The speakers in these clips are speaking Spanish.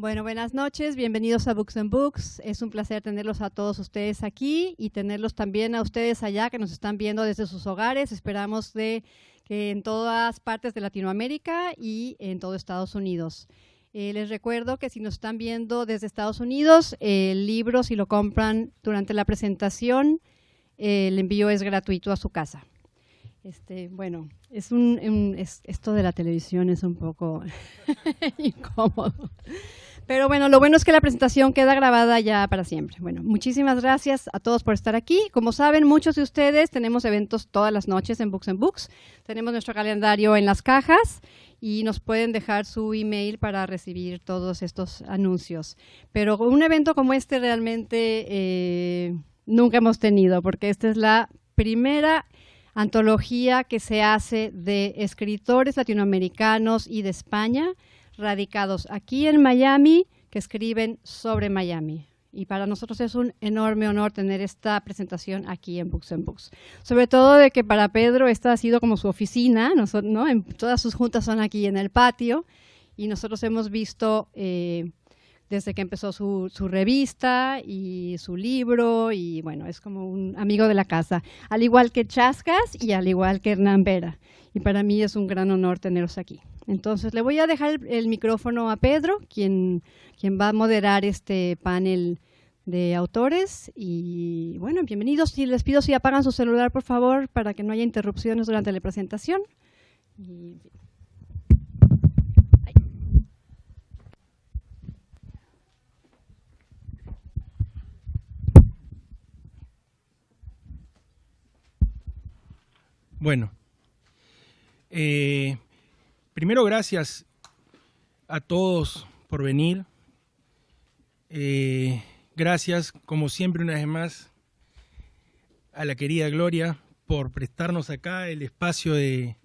Bueno, buenas noches, bienvenidos a Books and Books. Es un placer tenerlos a todos ustedes aquí y tenerlos también a ustedes allá que nos están viendo desde sus hogares. Esperamos que en todas partes de Latinoamérica y en todo Estados Unidos. Les recuerdo que si nos están viendo desde Estados Unidos, el libro, si lo compran durante la presentación, el envío es gratuito a su casa. Bueno, esto de la televisión es un poco incómodo. Pero bueno, lo bueno es que la presentación queda grabada ya para siempre. Bueno, muchísimas gracias a todos por estar aquí. Como saben, muchos de ustedes tenemos eventos todas las noches en Books and Books. Tenemos nuestro calendario en las cajas y nos pueden dejar su email para recibir todos estos anuncios. Pero un evento como este realmente nunca hemos tenido, porque esta es la primera antología que se hace de escritores latinoamericanos y de España radicados aquí en Miami, que escriben sobre Miami. Y para nosotros es un enorme honor tener esta presentación aquí en Books and Books. Sobre todo de que para Pedro esta ha sido como su oficina, ¿no? Todas sus juntas son aquí en el patio y nosotros hemos visto desde que empezó su revista y su libro y bueno, es como un amigo de la casa, al igual que Chascas y al igual que Hernán Vera. Y para mí es un gran honor tenerlos aquí. Entonces, le voy a dejar el micrófono a Pedro, quien va a moderar este panel de autores. Y bueno, bienvenidos. Y les pido si apagan su celular, por favor, para que no haya interrupciones durante la presentación. Bueno, primero gracias a todos por venir. Gracias, como siempre, una vez más, a la querida Gloria por prestarnos acá el espacio de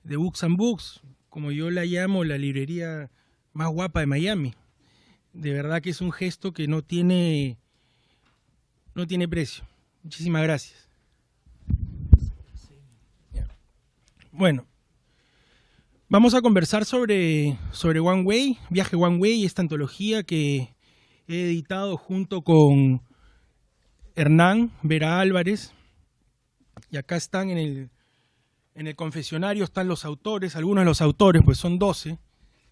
Books and Books, como yo la llamo, la librería más guapa de Miami. De verdad que es un gesto que no tiene precio. Muchísimas gracias. Bueno, vamos a conversar sobre One Way, Viaje One Way, esta antología que he editado junto con Hernán Vera Álvarez. Y acá están en el confesionario, están los autores, algunos de los autores, pues son 12.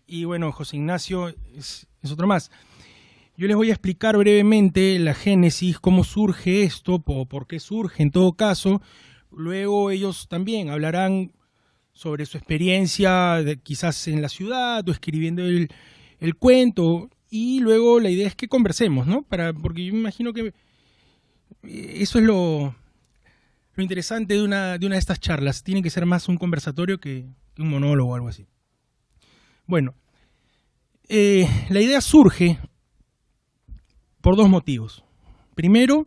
Y bueno, José Ignacio es otro más. Yo les voy a explicar brevemente la génesis, cómo surge esto, por qué surge en todo caso. Luego ellos también hablarán sobre su experiencia quizás en la ciudad o escribiendo el cuento, y luego la idea es que conversemos, ¿no? Porque yo me imagino que eso es lo interesante de una de estas charlas. Tiene que ser más un conversatorio que un monólogo o algo así. Bueno, la idea surge por dos motivos. Primero,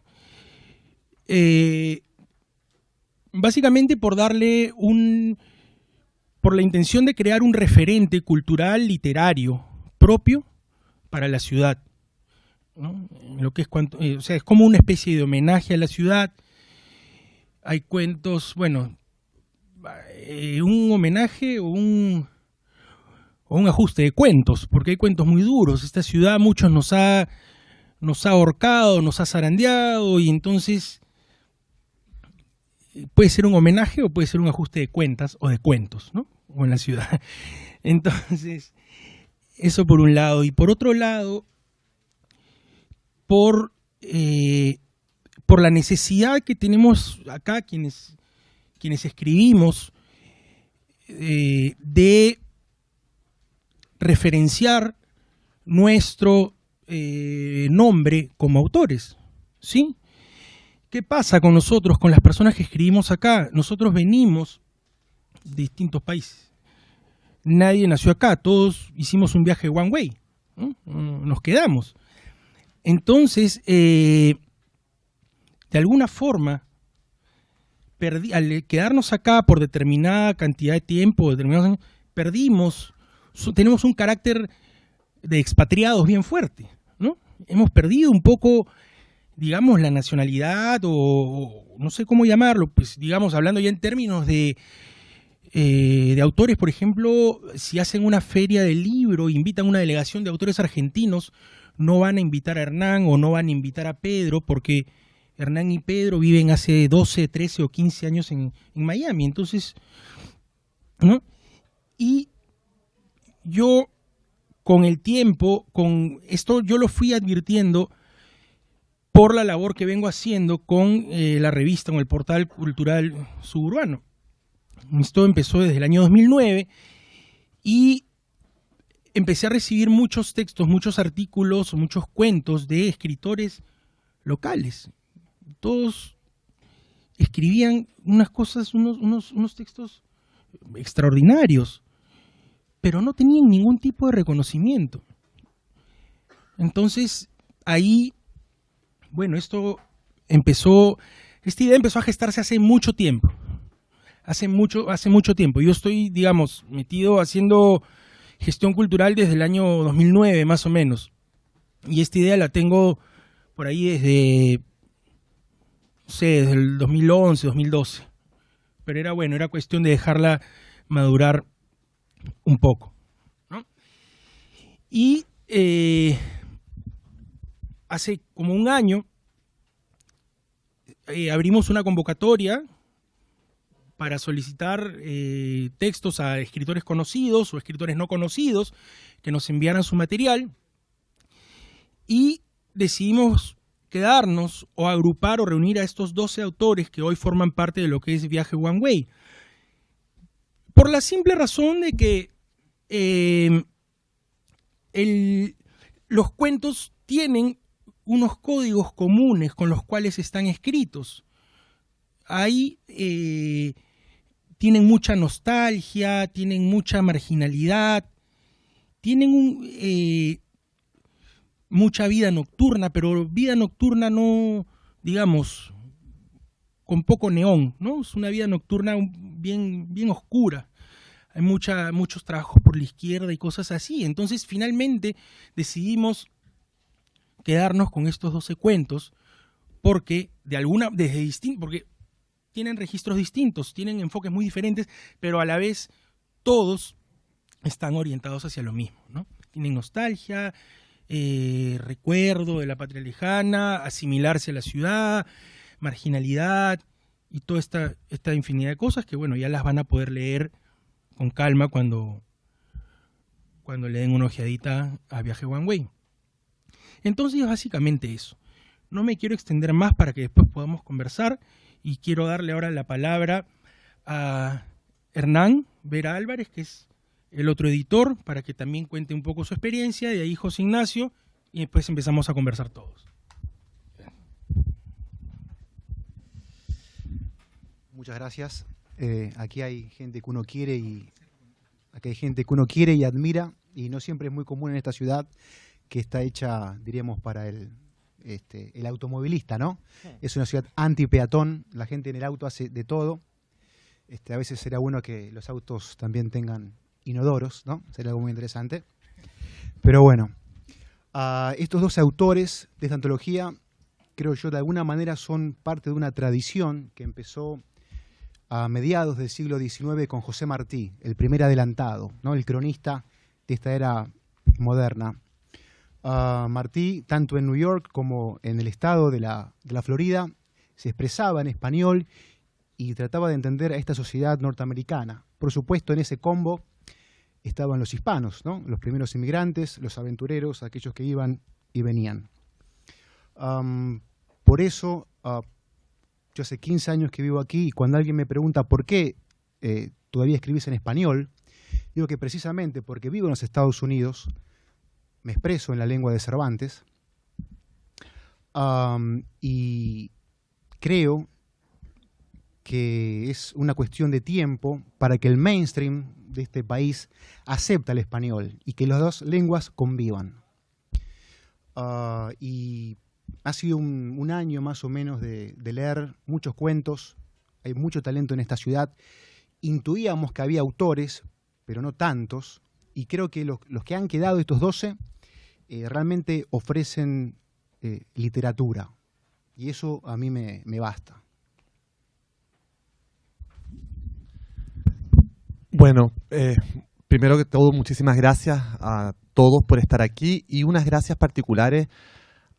básicamente por la intención de crear un referente cultural literario propio para la ciudad, ¿no? Lo que es es como una especie de homenaje a la ciudad. Hay cuentos, bueno, un homenaje o un ajuste de cuentos, porque hay cuentos muy duros. Esta ciudad muchos nos ha ahorcado, nos ha zarandeado, y entonces puede ser un homenaje o puede ser un ajuste de cuentas o de cuentos, ¿no? O en la ciudad. Entonces, eso por un lado. Y por otro lado, por la necesidad que tenemos acá, quienes escribimos, de referenciar nuestro nombre como autores, ¿sí? ¿Qué pasa con nosotros, con las personas que escribimos acá? Nosotros venimos de distintos países. Nadie nació acá, todos hicimos un viaje one way, ¿no? Nos quedamos. Entonces, de alguna forma, al quedarnos acá por determinada cantidad de tiempo, determinados años, tenemos un carácter de expatriados bien fuerte, ¿no? Hemos perdido un poco, digamos, la nacionalidad o no sé cómo llamarlo, pues digamos, hablando ya en términos de de autores, por ejemplo, si hacen una feria del libro, invitan una delegación de autores argentinos, no van a invitar a Hernán o no van a invitar a Pedro, porque Hernán y Pedro viven hace 12, 13 o 15 años en Miami. Entonces, ¿no? Y yo, con el tiempo, con esto yo lo fui advirtiendo por la labor que vengo haciendo con la revista, con el portal cultural suburbano. Esto empezó desde el año 2009 y empecé a recibir muchos textos, muchos artículos, muchos cuentos de escritores locales. Todos escribían unas cosas, unos textos extraordinarios, pero no tenían ningún tipo de reconocimiento. Entonces, ahí, bueno, esta idea empezó a gestarse hace mucho tiempo. Hace mucho tiempo. Yo estoy, digamos, metido haciendo gestión cultural desde el año 2009, más o menos. Y esta idea la tengo por ahí desde el 2011, 2012. Pero era cuestión de dejarla madurar un poco, ¿no? Y hace como un año abrimos una convocatoria para solicitar textos a escritores conocidos o escritores no conocidos que nos enviaran su material, y decidimos quedarnos o agrupar o reunir a estos 12 autores que hoy forman parte de lo que es Viaje One Way, por la simple razón de que los cuentos tienen unos códigos comunes con los cuales están escritos. Ahí tienen mucha nostalgia, tienen mucha marginalidad, tienen mucha vida nocturna, pero vida nocturna no, digamos, con poco neón, ¿no? Es una vida nocturna bien oscura. Hay muchos trabajos por la izquierda y cosas así. Entonces, finalmente, decidimos quedarnos con estos 12 cuentos porque porque tienen registros distintos, tienen enfoques muy diferentes, pero a la vez todos están orientados hacia lo mismo, ¿no? Tienen nostalgia, recuerdo de la patria lejana, asimilarse a la ciudad, marginalidad y toda esta infinidad de cosas que, bueno, ya las van a poder leer con calma cuando le den una ojeadita a Viaje One Way. Entonces, básicamente eso. No me quiero extender más para que después podamos conversar, y quiero darle ahora la palabra a Hernán Vera Álvarez, que es el otro editor, para que también cuente un poco su experiencia, de ahí José Ignacio, y después empezamos a conversar todos. Muchas gracias. Aquí hay gente que uno quiere y admira, y no siempre es muy común en esta ciudad, que está hecha, diríamos, para el automovilista, ¿no? Es una ciudad anti-peatón, la gente en el auto hace de todo. A veces será bueno que los autos también tengan inodoros, ¿no? Sería algo muy interesante. Pero bueno, estos 12 autores de esta antología, creo yo, de alguna manera son parte de una tradición que empezó a mediados del siglo XIX con José Martí, el primer adelantado, ¿no? El cronista de esta era moderna. Martí, tanto en New York como en el estado de la Florida, se expresaba en español y trataba de entender a esta sociedad norteamericana. Por supuesto, en ese combo estaban los hispanos, ¿no? Los primeros inmigrantes, los aventureros, aquellos que iban y venían. Por eso, yo hace 15 años que vivo aquí, y cuando alguien me pregunta por qué todavía escribís en español, digo que precisamente porque vivo en los Estados Unidos, me expreso en la lengua de Cervantes, y creo que es una cuestión de tiempo para que el mainstream de este país acepte el español y que las dos lenguas convivan. Y ha sido un año más o menos de leer muchos cuentos, hay mucho talento en esta ciudad. Intuíamos que había autores, pero no tantos, y creo que los que han quedado, estos 12, realmente ofrecen literatura, y eso a mí me basta. Bueno, primero que todo, muchísimas gracias a todos por estar aquí y unas gracias particulares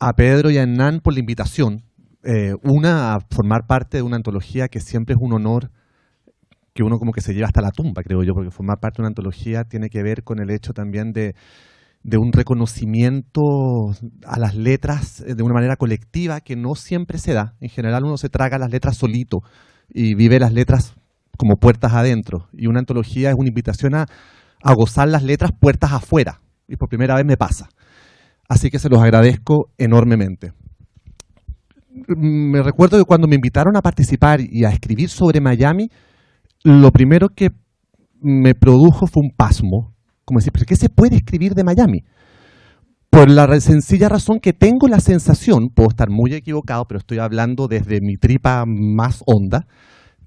a Pedro y a Hernán por la invitación. Una, a formar parte de una antología que siempre es un honor que uno como que se lleva hasta la tumba, creo yo, porque formar parte de una antología tiene que ver con el hecho también de un reconocimiento a las letras de una manera colectiva que no siempre se da. En general uno se traga las letras solito y vive las letras como puertas adentro. Y una antología es una invitación a gozar las letras puertas afuera. Y por primera vez me pasa. Así que se los agradezco enormemente. Me recuerdo que cuando me invitaron a participar y a escribir sobre Miami, lo primero que me produjo fue un pasmo. Como decir, ¿pero qué se puede escribir de Miami? Por la sencilla razón que tengo la sensación, puedo estar muy equivocado, pero estoy hablando desde mi tripa más honda,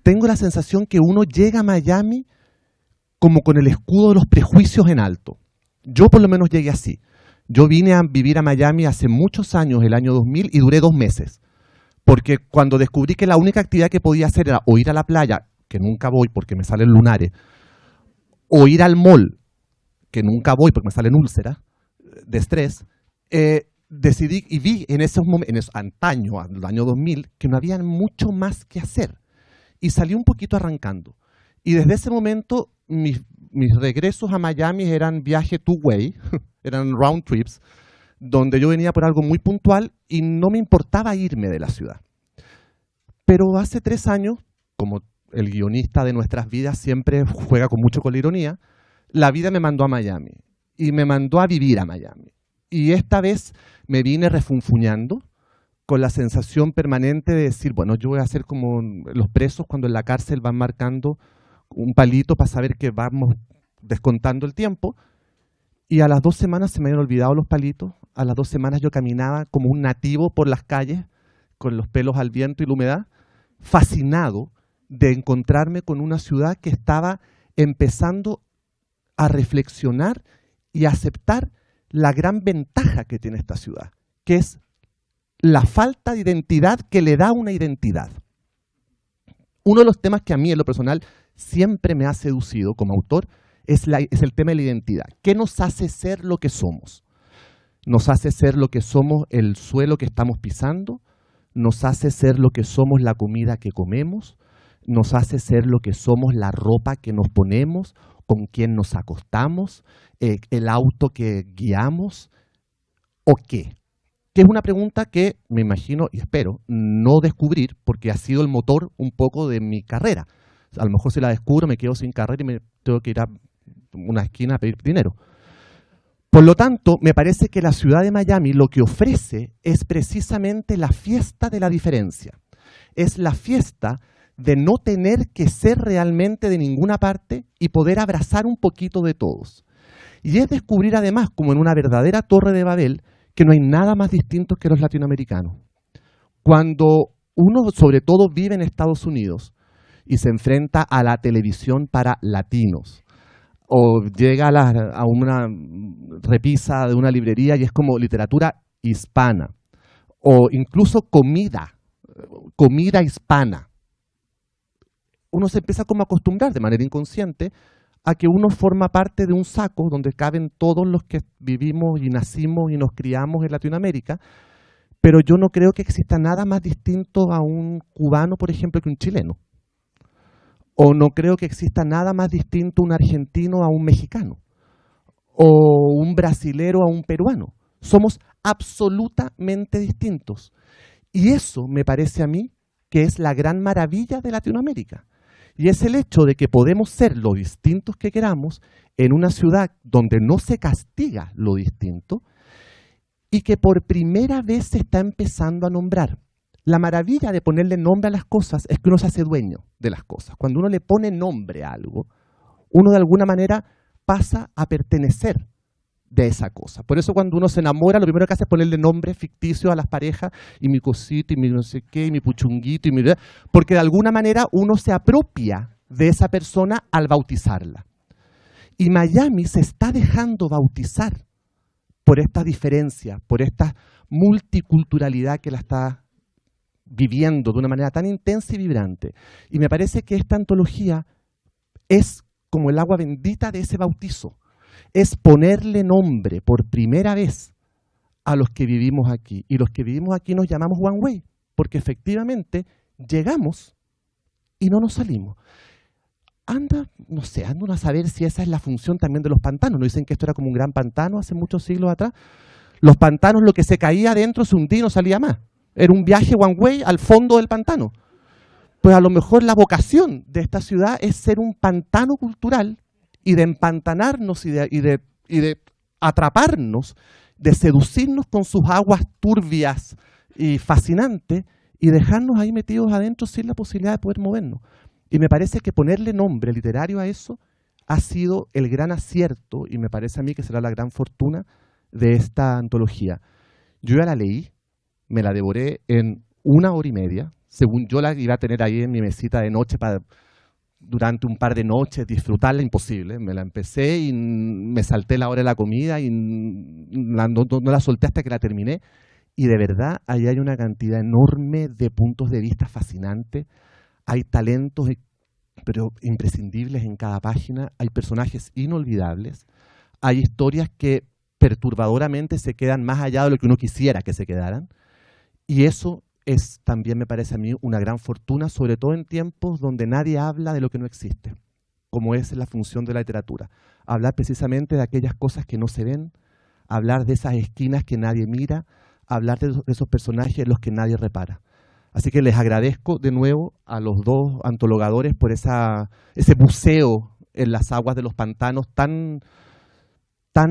tengo la sensación que uno llega a Miami como con el escudo de los prejuicios en alto. Yo por lo menos llegué así. Yo vine a vivir a Miami hace muchos años, el año 2000, y duré 2 meses. Porque cuando descubrí que la única actividad que podía hacer era o ir a la playa, que nunca voy porque me salen lunares, o ir al mall, que nunca voy porque me salen úlceras de estrés, decidí y vi en esos momentos, antaño, en el año 2000, que no había mucho más que hacer. Y salí un poquito arrancando. Y desde ese momento mis regresos a Miami eran viaje two-way, eran round trips, donde yo venía por algo muy puntual y no me importaba irme de la ciudad. Pero hace 3 años, como el guionista de nuestras vidas siempre juega mucho con la ironía, la vida me mandó a Miami y me mandó a vivir a Miami. Y esta vez me vine refunfuñando con la sensación permanente de decir, bueno, yo voy a hacer como los presos cuando en la cárcel van marcando un palito para saber que vamos descontando el tiempo. Y a las 2 semanas se me habían olvidado los palitos. A las 2 semanas yo caminaba como un nativo por las calles, con los pelos al viento y la humedad, fascinado de encontrarme con una ciudad que estaba empezando a reflexionar y a aceptar la gran ventaja que tiene esta ciudad, que es la falta de identidad que le da una identidad. Uno de los temas que a mí en lo personal siempre me ha seducido como autor es el tema de la identidad. ¿Qué nos hace ser lo que somos? Nos hace ser lo que somos el suelo que estamos pisando, nos hace ser lo que somos la comida que comemos, nos hace ser lo que somos la ropa que nos ponemos, con quién nos acostamos, el auto que guiamos, ¿o qué? Que es una pregunta que me imagino y espero no descubrir porque ha sido el motor un poco de mi carrera. A lo mejor si la descubro me quedo sin carrera y me tengo que ir a una esquina a pedir dinero. Por lo tanto, me parece que la ciudad de Miami lo que ofrece es precisamente la fiesta de la diferencia. Es la fiesta de no tener que ser realmente de ninguna parte y poder abrazar un poquito de todos. Y es descubrir además, como en una verdadera torre de Babel, que no hay nada más distinto que los latinoamericanos. Cuando uno, sobre todo, vive en Estados Unidos y se enfrenta a la televisión para latinos, o llega a una repisa de una librería y es como literatura hispana, o incluso comida hispana, uno se empieza como a acostumbrar de manera inconsciente a que uno forma parte de un saco donde caben todos los que vivimos y nacimos y nos criamos en Latinoamérica, pero yo no creo que exista nada más distinto a un cubano, por ejemplo, que un chileno. O no creo que exista nada más distinto un argentino a un mexicano, o un brasilero a un peruano. Somos absolutamente distintos. Y eso me parece a mí que es la gran maravilla de Latinoamérica. Y es el hecho de que podemos ser lo distintos que queramos en una ciudad donde no se castiga lo distinto y que por primera vez se está empezando a nombrar. La maravilla de ponerle nombre a las cosas es que uno se hace dueño de las cosas. Cuando uno le pone nombre a algo, uno de alguna manera pasa a pertenecer de esa cosa. Por eso cuando uno se enamora, lo primero que hace es ponerle nombre ficticio a las parejas, y mi cosita, y mi no sé qué, y mi puchunguito, porque de alguna manera uno se apropia de esa persona al bautizarla. Y Miami se está dejando bautizar por esta diferencia, por esta multiculturalidad que la está viviendo de una manera tan intensa y vibrante. Y me parece que esta antología es como el agua bendita de ese bautizo. Es ponerle nombre por primera vez a los que vivimos aquí. Y los que vivimos aquí nos llamamos One Way, porque efectivamente llegamos y no nos salimos. Anda uno a saber si esa es la función también de los pantanos. Nos dicen que esto era como un gran pantano hace muchos siglos atrás. Los pantanos, lo que se caía adentro se hundía y no salía más. Era un viaje One Way al fondo del pantano. Pues a lo mejor la vocación de esta ciudad es ser un pantano cultural y de empantanarnos y de atraparnos, de seducirnos con sus aguas turbias y fascinantes y dejarnos ahí metidos adentro sin la posibilidad de poder movernos. Y me parece que ponerle nombre literario a eso ha sido el gran acierto y me parece a mí que será la gran fortuna de esta antología. Yo ya la leí, me la devoré en 1 hora y media, según yo la iba a tener ahí en mi mesita de noche para durante un par de noches disfrutarla, imposible. Me la empecé y me salté la hora de la comida y no la solté hasta que la terminé. Y de verdad, ahí hay una cantidad enorme de puntos de vista fascinantes. Hay talentos pero imprescindibles en cada página. Hay personajes inolvidables. Hay historias que perturbadoramente se quedan más allá de lo que uno quisiera que se quedaran. Y eso es también, me parece a mí, una gran fortuna, sobre todo en tiempos donde nadie habla de lo que no existe, como es la función de la literatura. Hablar precisamente de aquellas cosas que no se ven, hablar de esas esquinas que nadie mira, hablar de esos personajes en los que nadie repara. Así que les agradezco de nuevo a los dos antologadores por ese buceo en las aguas de los pantanos tan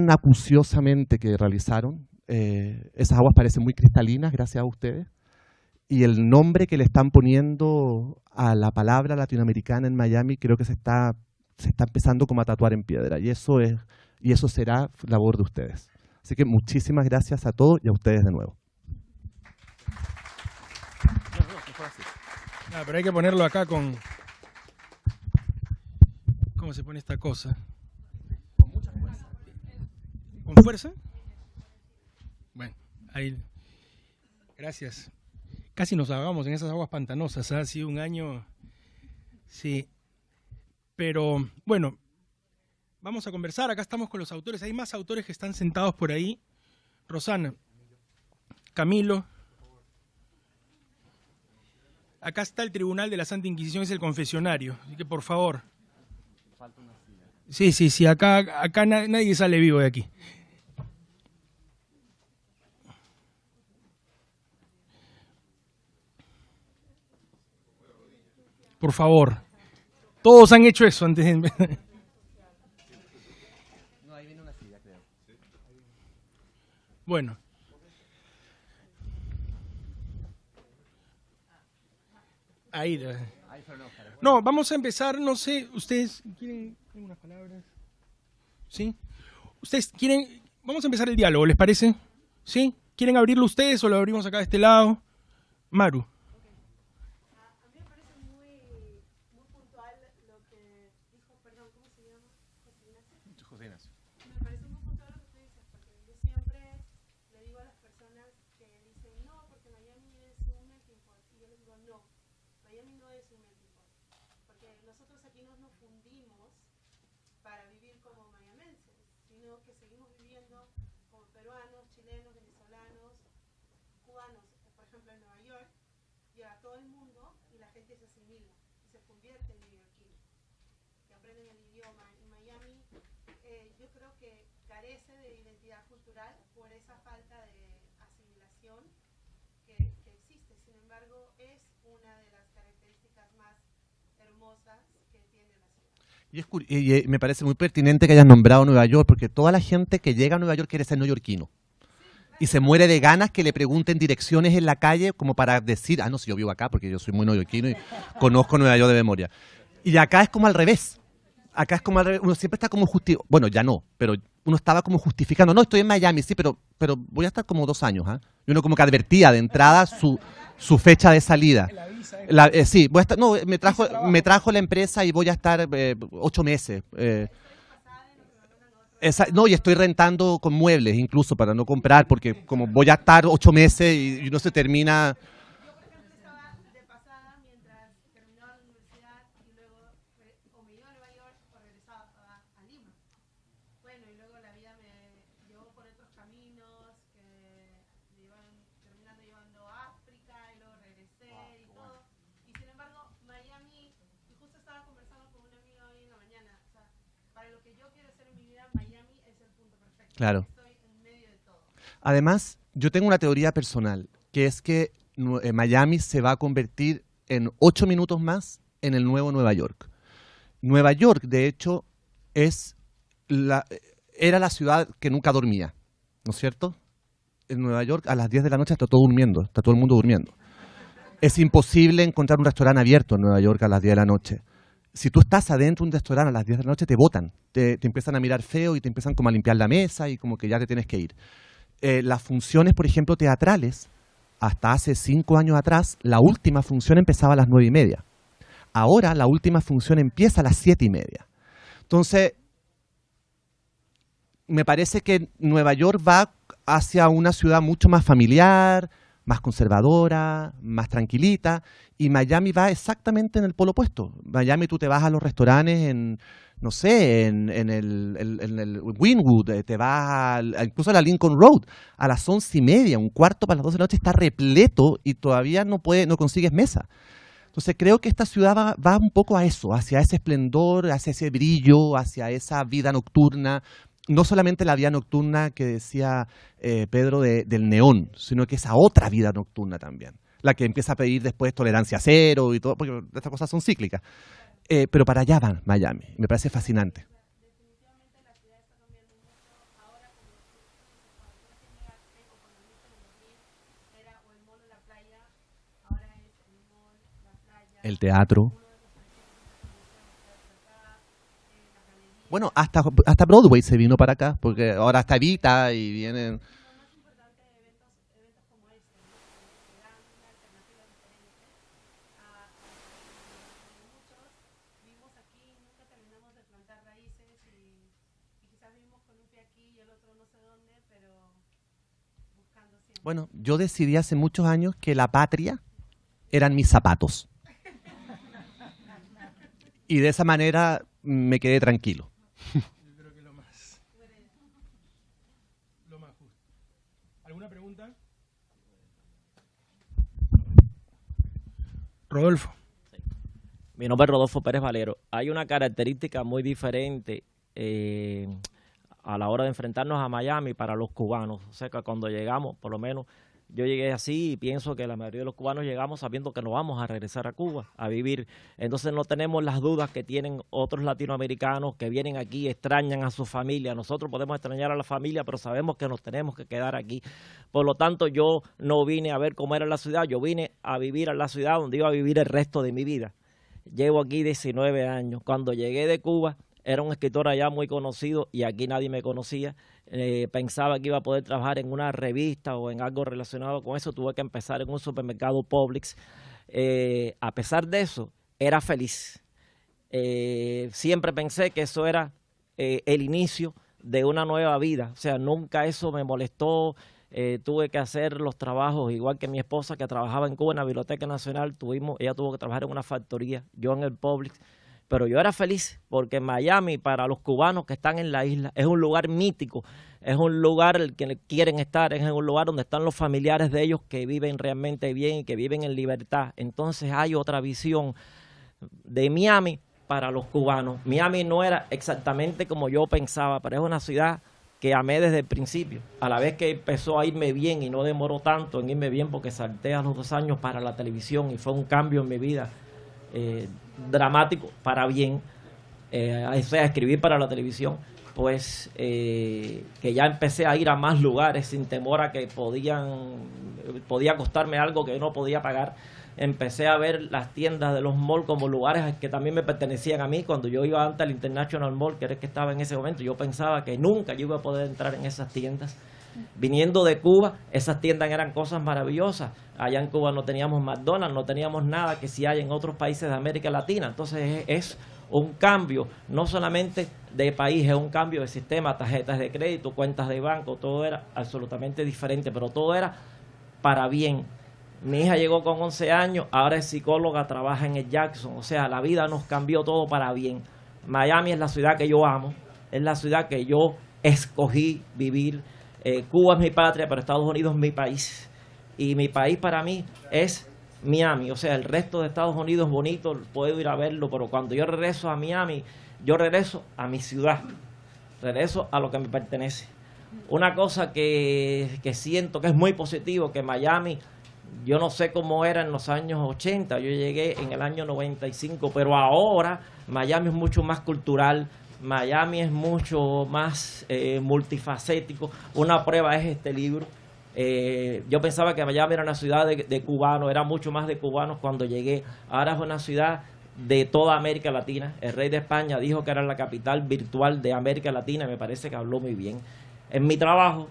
acuciosamente que realizaron. Esas aguas parecen muy cristalinas, gracias a ustedes. Y el nombre que le están poniendo a la palabra latinoamericana en Miami creo que se está empezando como a tatuar en piedra. Y eso será labor de ustedes. Así que muchísimas gracias a todos y a ustedes de nuevo. Pero hay que ponerlo acá con... ¿Cómo se pone esta cosa? Con mucha fuerza. ¿Con fuerza? Bueno, ahí. Gracias. Casi nos ahogamos en esas aguas pantanosas. Ha sido un año... Sí. Pero, bueno, vamos a conversar. Acá estamos con los autores. Hay más autores que están sentados por ahí. Rosana, Camilo. Acá está el Tribunal de la Santa Inquisición, es el confesionario. Así que, por favor. Sí. Acá nadie sale vivo de aquí. Por favor. Todos han hecho eso antes de... No, ahí viene una silla, creo. Bueno. Ahí. No, vamos a empezar, no sé, ustedes quieren unas palabras. ¿Sí? Ustedes quieren, vamos a empezar el diálogo, ¿les parece? ¿Sí? ¿Quieren abrirlo ustedes o lo abrimos acá de este lado? Maru. A mí me parece muy puntual lo que dijo, perdón, ¿cómo se llama? José Ignacio. José Ignacio. Me parece muy puntual lo que tú dices, porque yo siempre le digo a las personas que dicen, no, porque Miami es un melting pot, y yo les digo, no, Miami no es un melting pot, porque nosotros aquí no nos fundimos para vivir como mayamenses, sino que seguimos viviendo como peruanos, chilenos, venezolanos, cubanos. Por ejemplo, en Nueva York llega todo el mundo y la gente se asimila y se convierte en neoyorquino, que aprenden el idioma. En Miami yo creo que carece de identidad cultural por esa falta de asimilación que existe. Sin embargo, es una de las características más hermosas que tiene la ciudad. Y me parece muy pertinente que hayas nombrado Nueva York, porque toda la gente que llega a Nueva York quiere ser neoyorquino. Y se muere de ganas que le pregunten direcciones en la calle como para decir, no, si yo vivo acá porque yo soy muy neoyorquino y conozco Nueva York de memoria. Y acá es como al revés. Acá es como al revés. Uno siempre está como bueno, ya no, pero uno estaba como justificando, no, estoy en Miami, sí, pero voy a estar como 2 años. Y uno como que advertía de entrada su fecha de salida. Sí, voy a estar, no, me trajo la empresa y voy a estar 8 meses. No, y estoy rentando con muebles incluso para no comprar, porque como voy a estar 8 meses y no se termina... Yo, por ejemplo, estaba de pasada mientras terminaba la universidad y luego o me iba a Nueva York o regresaba bueno, y luego la vida me llevó por otros caminos que me iban terminando llevando a África y luego regresé y todo. Y sin embargo, Miami, y justo estaba conversando con una amiga hoy en la mañana, o sea, para lo que yo quiero hacer en mi vida, Miami es el punto perfecto. Claro. Estoy en medio de todo. Además, yo tengo una teoría personal, que es que Miami se va a convertir en 8 minutos más en el nuevo Nueva York. Nueva York, de hecho, era la ciudad que nunca dormía, ¿no es cierto? En Nueva York a las 10 de la noche está todo durmiendo, está todo el mundo durmiendo. Es imposible encontrar un restaurante abierto en Nueva York a las 10 de la noche. Si tú estás adentro de un restaurante a las 10 de la noche, te botan, te empiezan a mirar feo y te empiezan como a limpiar la mesa y como que ya te tienes que ir. Las funciones, por ejemplo, teatrales, hasta hace 5 años atrás, la última función empezaba a las 9:30. Ahora la última función empieza a las 7:30. Entonces, me parece que Nueva York va hacia una ciudad mucho más familiar, más conservadora, más tranquilita, y Miami va exactamente en el polo opuesto. Miami tú te vas a los restaurantes en, no sé, en el Wynwood, te vas incluso a la Lincoln Road, a las 11:30, un cuarto para las 12 de la noche está repleto y todavía no consigues mesa. Entonces creo que esta ciudad va un poco a eso, hacia ese esplendor, hacia ese brillo, hacia esa vida nocturna. No solamente la vida nocturna que decía Pedro del neón, sino que esa otra vida nocturna también. La que empieza a pedir después tolerancia cero y todo, porque estas cosas son cíclicas. Pero para allá va Miami, me parece fascinante. Definitivamente la ciudad está cambiando mucho. Ahora, como tú dices, cuando tú recién llegaste o cuando viniste en el 2000, era o el mall o la playa, ahora es el mall, la playa, El teatro. uno de los artistas acá, la galería. Bueno, hasta Broadway se vino para acá, porque ahora está Evita y vienen... Lo más importante de eventos como este, ¿no? Que dan una alternativa diferente a muchos vivimos aquí, nunca terminamos de plantar raíces y quizás vivimos con un pie aquí y el otro no sé dónde, pero buscando siempre. Bueno, yo decidí hace muchos años que la patria eran mis zapatos. Y de esa manera me quedé tranquilo. Yo creo que lo más justo. ¿Alguna pregunta? Rodolfo. Mi nombre es Rodolfo Pérez Valero. Hay una característica muy diferente a la hora de enfrentarnos a Miami para los cubanos. O sea que cuando llegamos, por lo menos yo llegué así y pienso que la mayoría de los cubanos llegamos sabiendo que no vamos a regresar a Cuba a vivir. Entonces no tenemos las dudas que tienen otros latinoamericanos que vienen aquí, extrañan a su familia. Nosotros podemos extrañar a la familia, pero sabemos que nos tenemos que quedar aquí. Por lo tanto, yo no vine a ver cómo era la ciudad, yo vine a vivir a la ciudad donde iba a vivir el resto de mi vida. Llevo aquí 19 años. Cuando llegué de Cuba, era un escritor allá muy conocido y aquí nadie me conocía. Pensaba que iba a poder trabajar en una revista o en algo relacionado con eso. Tuve que empezar en un supermercado Publix. A pesar de eso, era feliz. Siempre pensé que eso era el inicio de una nueva vida. O sea, nunca eso me molestó. Tuve que hacer los trabajos, igual que mi esposa que trabajaba en Cuba en la Biblioteca Nacional, ella tuvo que trabajar en una factoría, yo en el Publix, pero yo era feliz porque Miami para los cubanos que están en la isla es un lugar mítico, es un lugar el que quieren estar, es un lugar donde están los familiares de ellos que viven realmente bien y que viven en libertad. Entonces hay otra visión de Miami para los cubanos. Miami no era exactamente como yo pensaba, pero es una ciudad que amé desde el principio, a la vez que empezó a irme bien y no demoró tanto en irme bien porque salté a los 2 años para la televisión y fue un cambio en mi vida dramático para bien, o sea, escribir para la televisión, pues que ya empecé a ir a más lugares sin temor a que podía costarme algo que no podía pagar. Empecé a ver las tiendas de los malls como lugares que también me pertenecían a mí. Cuando yo iba antes al International Mall, que era el que estaba en ese momento, yo pensaba que nunca yo iba a poder entrar en esas tiendas. Viniendo de Cuba, esas tiendas eran cosas maravillosas. Allá en Cuba no teníamos McDonald's, no teníamos nada que sí hay en otros países de América Latina. Entonces es un cambio, no solamente de país, es un cambio de sistema, tarjetas de crédito, cuentas de banco, todo era absolutamente diferente, pero todo era para bien. Mi hija llegó con 11 años, ahora es psicóloga, trabaja en el Jackson. O sea, la vida nos cambió todo para bien. Miami es la ciudad que yo amo, es la ciudad que yo escogí vivir. Cuba es mi patria, pero Estados Unidos es mi país. Y mi país para mí es Miami. O sea, el resto de Estados Unidos es bonito, puedo ir a verlo, pero cuando yo regreso a Miami, yo regreso a mi ciudad, regreso a lo que me pertenece. Una cosa que siento que es muy positivo, que Miami, yo no sé cómo era en los años 80, yo llegué en el año 95, pero ahora Miami es mucho más cultural, Miami es mucho más multifacético. Una prueba es este libro. Yo pensaba que Miami era una ciudad de cubanos, era mucho más de cubanos cuando llegué. Ahora es una ciudad de toda América Latina. El rey de España dijo que era la capital virtual de América Latina y me parece que habló muy bien. En mi trabajo,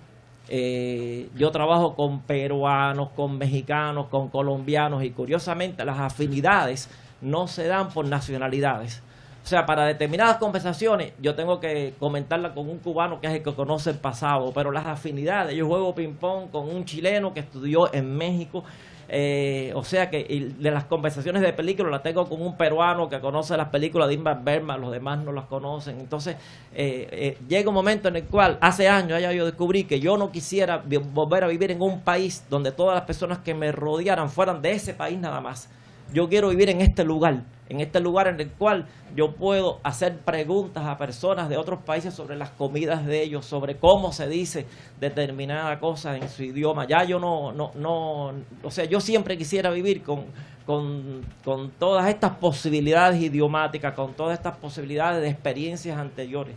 yo trabajo con peruanos, con mexicanos, con colombianos y curiosamente las afinidades no se dan por nacionalidades. O sea, para determinadas conversaciones yo tengo que comentarla con un cubano que es el que conoce el pasado, pero las afinidades, yo juego ping-pong con un chileno que estudió en México, o sea que de las conversaciones de películas las tengo con un peruano que conoce las películas de Ingmar Bergman, los demás no las conocen. Entonces llega un momento en el cual hace años ya yo descubrí que yo no quisiera volver a vivir en un país donde todas las personas que me rodearan fueran de ese país nada más. Yo quiero vivir en este lugar en el cual yo puedo hacer preguntas a personas de otros países sobre las comidas de ellos, sobre cómo se dice determinada cosa en su idioma. Ya yo o sea, yo siempre quisiera vivir con todas estas posibilidades idiomáticas, con todas estas posibilidades de experiencias anteriores.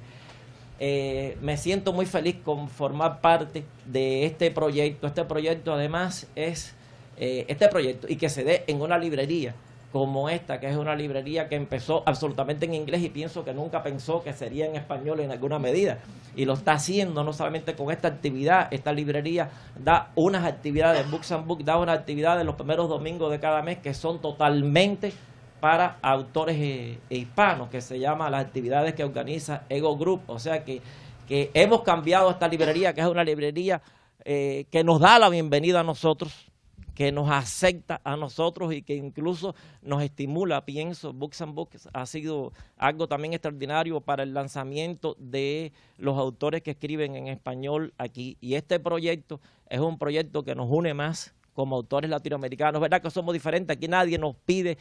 Me siento muy feliz con formar parte de este proyecto. Este proyecto además es y que se dé en una librería como esta, que es una librería que empezó absolutamente en inglés y pienso que nunca pensó que sería en español en alguna medida, y lo está haciendo no solamente con esta actividad. Esta librería da unas actividades, Books and Books da unas actividades los primeros domingos de cada mes que son totalmente para autores hispanos, que se llama las actividades que organiza Ego Group. O sea que hemos cambiado esta librería, que es una librería que nos da la bienvenida a nosotros, que nos acepta a nosotros y que incluso nos estimula. Pienso, Books and Books ha sido algo también extraordinario para el lanzamiento de los autores que escriben en español aquí. Y este proyecto es un proyecto que nos une más como autores latinoamericanos. ¿Verdad que somos diferentes? Aquí nadie nos pide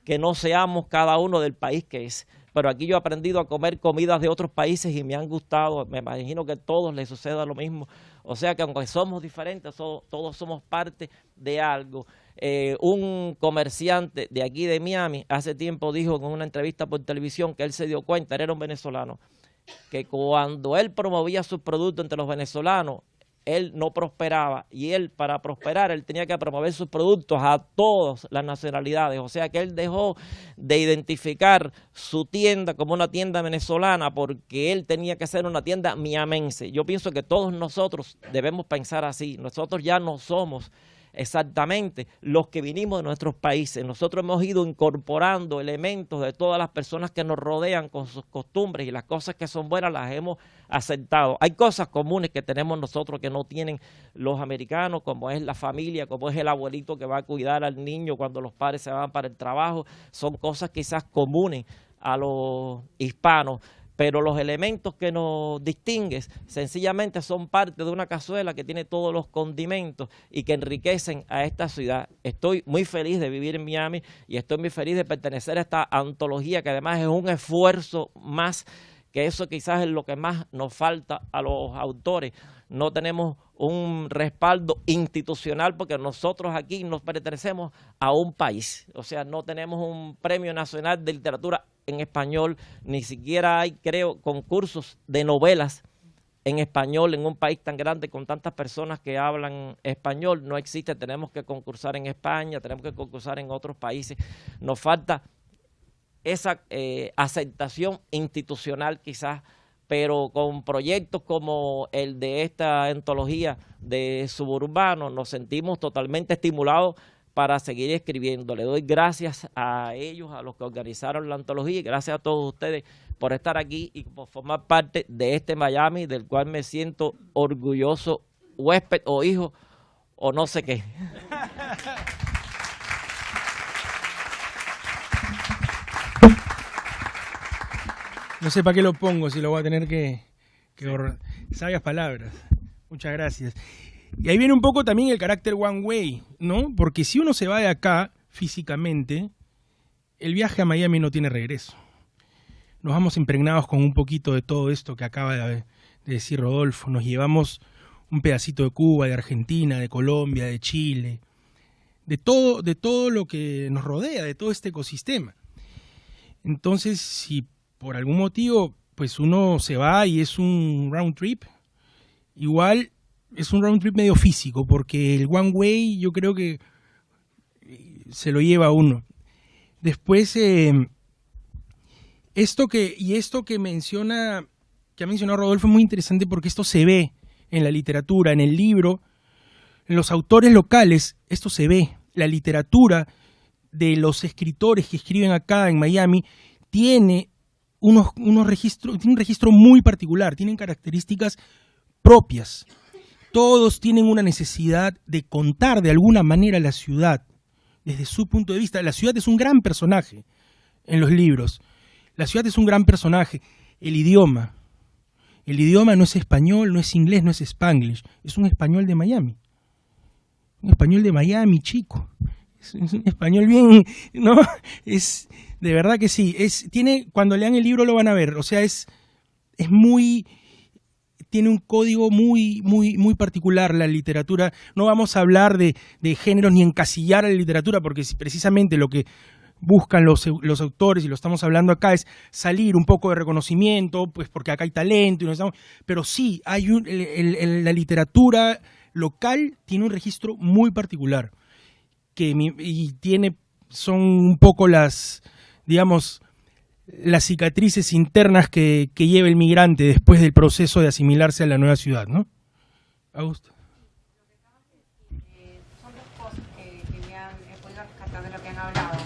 que no seamos cada uno del país que es. Pero aquí yo he aprendido a comer comidas de otros países y me han gustado. Me imagino que a todos les suceda lo mismo. O sea que aunque somos diferentes, todos somos parte de algo. Un comerciante de aquí de Miami hace tiempo dijo en una entrevista por televisión que él se dio cuenta, él era un venezolano, que cuando él promovía sus productos entre los venezolanos, él no prosperaba, y él para prosperar él tenía que promover sus productos a todas las nacionalidades. O sea que él dejó de identificar su tienda como una tienda venezolana porque él tenía que ser una tienda miamense. Yo pienso que todos nosotros debemos pensar así. Nosotros ya no somos exactamente los que vinimos de nuestros países. Nosotros hemos ido incorporando elementos de todas las personas que nos rodean con sus costumbres, y las cosas que son buenas las hemos aceptado. Hay cosas comunes que tenemos nosotros que no tienen los americanos, como es la familia, como es el abuelito que va a cuidar al niño cuando los padres se van para el trabajo. Son cosas quizás comunes a los hispanos, pero los elementos que nos distinguen sencillamente son parte de una cazuela que tiene todos los condimentos y que enriquecen a esta ciudad. Estoy muy feliz de vivir en Miami y estoy muy feliz de pertenecer a esta antología, que además es un esfuerzo más, que eso quizás es lo que más nos falta a los autores. No tenemos un respaldo institucional porque nosotros aquí nos pertenecemos a un país. O sea, no tenemos un premio nacional de literatura en español, ni siquiera hay, creo, concursos de novelas en español en un país tan grande con tantas personas que hablan español. No existe. Tenemos que concursar en España, tenemos que concursar en otros países. Nos falta esa aceptación institucional quizás, pero con proyectos como el de esta antología de Suburbanos nos sentimos totalmente estimulados para seguir escribiendo. Le doy gracias a ellos, a los que organizaron la antología, y gracias a todos ustedes por estar aquí y por formar parte de este Miami, del cual me siento orgulloso, huésped o hijo o no sé qué. No sé para qué lo pongo, si lo voy a tener que Sabias palabras. Muchas gracias. Y ahí viene un poco también el carácter one way, ¿no? Porque si uno se va de acá físicamente, el viaje a Miami no tiene regreso. Nos vamos impregnados con un poquito de todo esto que acaba de decir Rodolfo. Nos llevamos un pedacito de Cuba, de Argentina, de Colombia, de Chile, de todo lo que nos rodea, de todo este ecosistema. Entonces, si por algún motivo pues uno se va y es un round trip, igual es un round trip medio físico, porque el one way yo creo que se lo lleva a uno. Después, esto que ha mencionado Rodolfo es muy interesante, porque esto se ve en la literatura, en el libro, en los autores locales, esto se ve. La literatura de los escritores que escriben acá en Miami tiene un registro muy particular, tienen características propias. Todos tienen una necesidad de contar de alguna manera la ciudad, desde su punto de vista. La ciudad es un gran personaje en los libros. La ciudad es un gran personaje. El idioma no es español, no es inglés, no es spanglish. Es un español de Miami. Un español de Miami, chico. Es un español bien, ¿no? Es de verdad que sí. Cuando lean el libro lo van a ver. O sea, tiene un código muy particular la literatura. No vamos a hablar de géneros ni encasillar a la literatura, porque precisamente lo que buscan los autores, y lo estamos hablando acá, es salir un poco de reconocimiento, pues porque acá hay talento, pero sí, la literatura local tiene un registro muy particular, son un poco las cicatrices internas que lleva el migrante después del proceso de asimilarse a la nueva ciudad, ¿no? Augusto. Son dos cosas que he podido rescatar de lo que han hablado.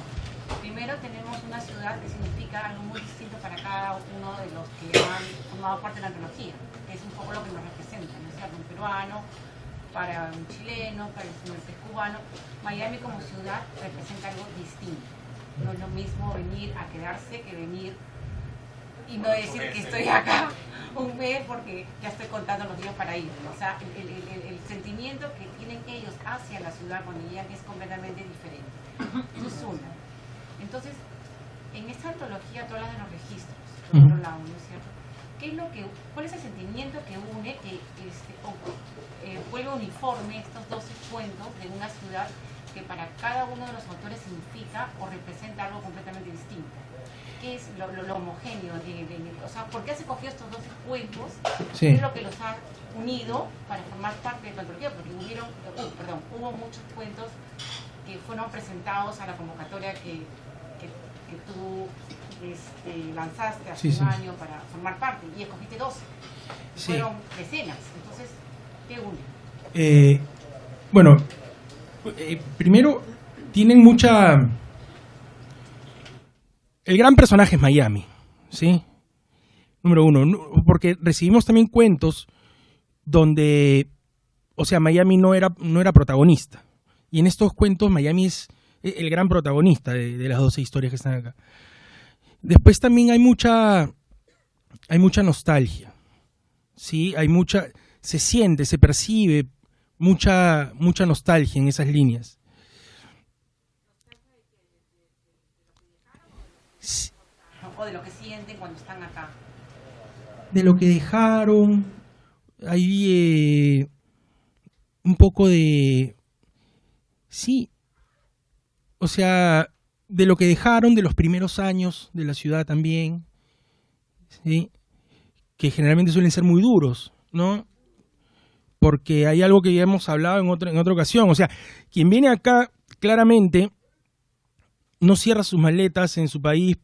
Primero, tenemos una ciudad que significa algo muy distinto para cada uno de los que han formado parte de la antología. Es un poco lo que nos representa, ¿no es cierto? Un peruano, para un chileno, para el señor que es cubano. Miami como ciudad representa algo distinto. No es lo mismo venir a quedarse que venir y no decir que estoy acá un mes porque ya estoy contando los días para ir. O sea, el sentimiento que tienen ellos hacia la ciudad cuando llegan es completamente diferente. Eso es uno. Entonces, en esta antología tú hablas de los registros, por otro lado, ¿no es cierto? ¿Cuál es el sentimiento que une, vuelve uniforme estos 12 cuentos de una ciudad que para cada uno de los autores significa o representa algo completamente distinto? ¿Qué es lo homogéneo? O sea, ¿por qué has escogido estos 12 cuentos? Sí. ¿Qué es lo que los ha unido para formar parte de tu antología? Porque hubo muchos cuentos que fueron presentados a la convocatoria que tú lanzaste hace un año para formar parte, y escogiste 12. Fueron decenas. Entonces, ¿qué une? Primero, tienen mucha... El gran personaje es Miami, ¿sí? Número uno, porque recibimos también cuentos donde, o sea, Miami no era protagonista. Y en estos cuentos Miami es el gran protagonista de las 12 historias que están acá. Después también hay mucha nostalgia, ¿sí? Se siente, se percibe mucha nostalgia en esas líneas. O de lo que sienten cuando están acá. De lo que dejaron, hay un poco de... Sí, o sea, de lo que dejaron, de los primeros años de la ciudad también, ¿sí? Que generalmente suelen ser muy duros, ¿no? Porque hay algo que ya hemos hablado en otra ocasión. O sea, quien viene acá, claramente, no cierra sus maletas en su país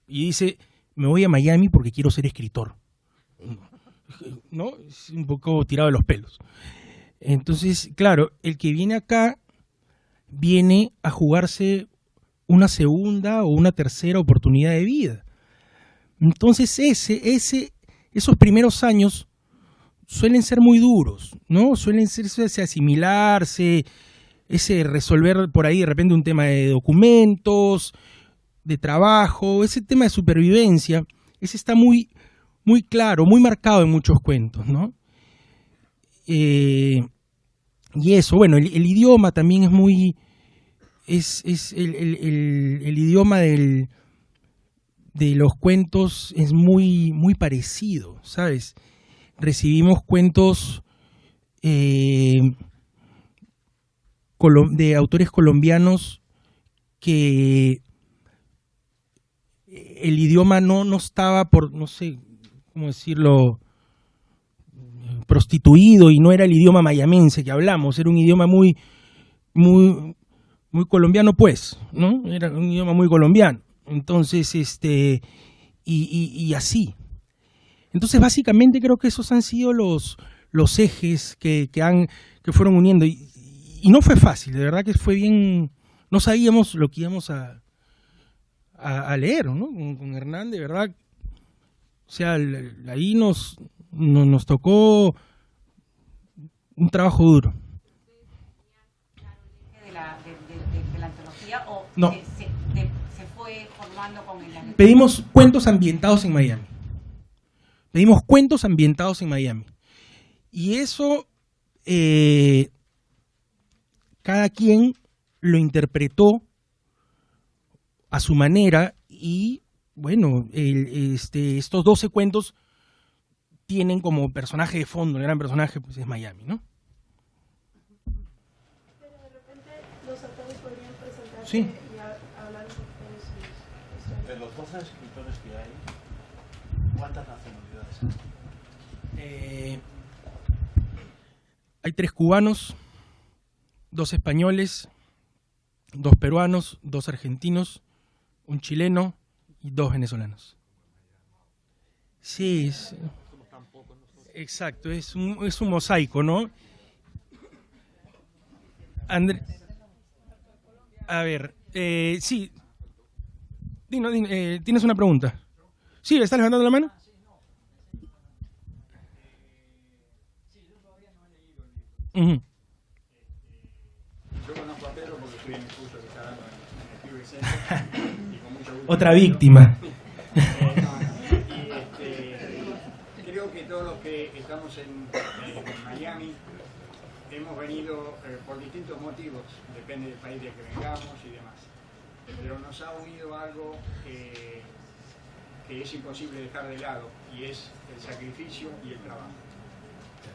y dice, me voy a Miami porque quiero ser escritor. ¿No? Es un poco tirado de los pelos. Entonces, claro, el que viene acá viene a jugarse una segunda o una tercera oportunidad de vida. Entonces, esos primeros años suelen ser muy duros, ¿no? Suelen ser ese asimilarse, ese resolver por ahí de repente un tema de documentos, de trabajo, ese tema de supervivencia, ese está muy muy claro, muy marcado en muchos cuentos, ¿no? Y eso, bueno, el idioma también es muy... Es el idioma de los cuentos es muy, muy parecido, ¿sabes? Recibimos cuentos de autores colombianos que el idioma no estaba por, no sé cómo decirlo, prostituido, y no era el idioma mayamense que hablamos, era un idioma muy colombiano, pues, ¿no? Era un idioma muy colombiano. Entonces, y así. Entonces, básicamente creo que esos han sido los ejes que fueron uniendo. Y no fue fácil, de verdad que fue bien. No sabíamos lo que íbamos a leer, ¿no? Con Hernán, de verdad. O sea, ahí nos tocó un trabajo duro. ¿De la antología o No. se fue formando con el... Pedimos cuentos ambientados en Miami. Pedimos cuentos ambientados en Miami. Y eso, cada quien lo interpretó a su manera y, bueno, estos 12 cuentos tienen como personaje de fondo, el gran personaje pues es Miami, ¿no? Pero de repente los autores podrían presentarse Sí. y hablar un poquito de sus historias. De los 12 escritores que hay, ¿cuántas nacionalidades hay? Hay 3 cubanos, 2 españoles, 2 peruanos, 2 argentinos, un chileno y 2 venezolanos. Sí, exacto, es un mosaico, ¿no? A ver, sí. ¿Tienes una pregunta? Sí, ¿estás levantando la mano? Uh-huh. Yo conozco a Pedro porque estoy en el curso que está dando en el Pew Center y con mucho gusto. Otra víctima. Y creo que todos los que estamos en Miami hemos venido por distintos motivos, depende del país del que vengamos y demás. Pero nos ha unido algo que es imposible dejar de lado, y es el sacrificio y el trabajo.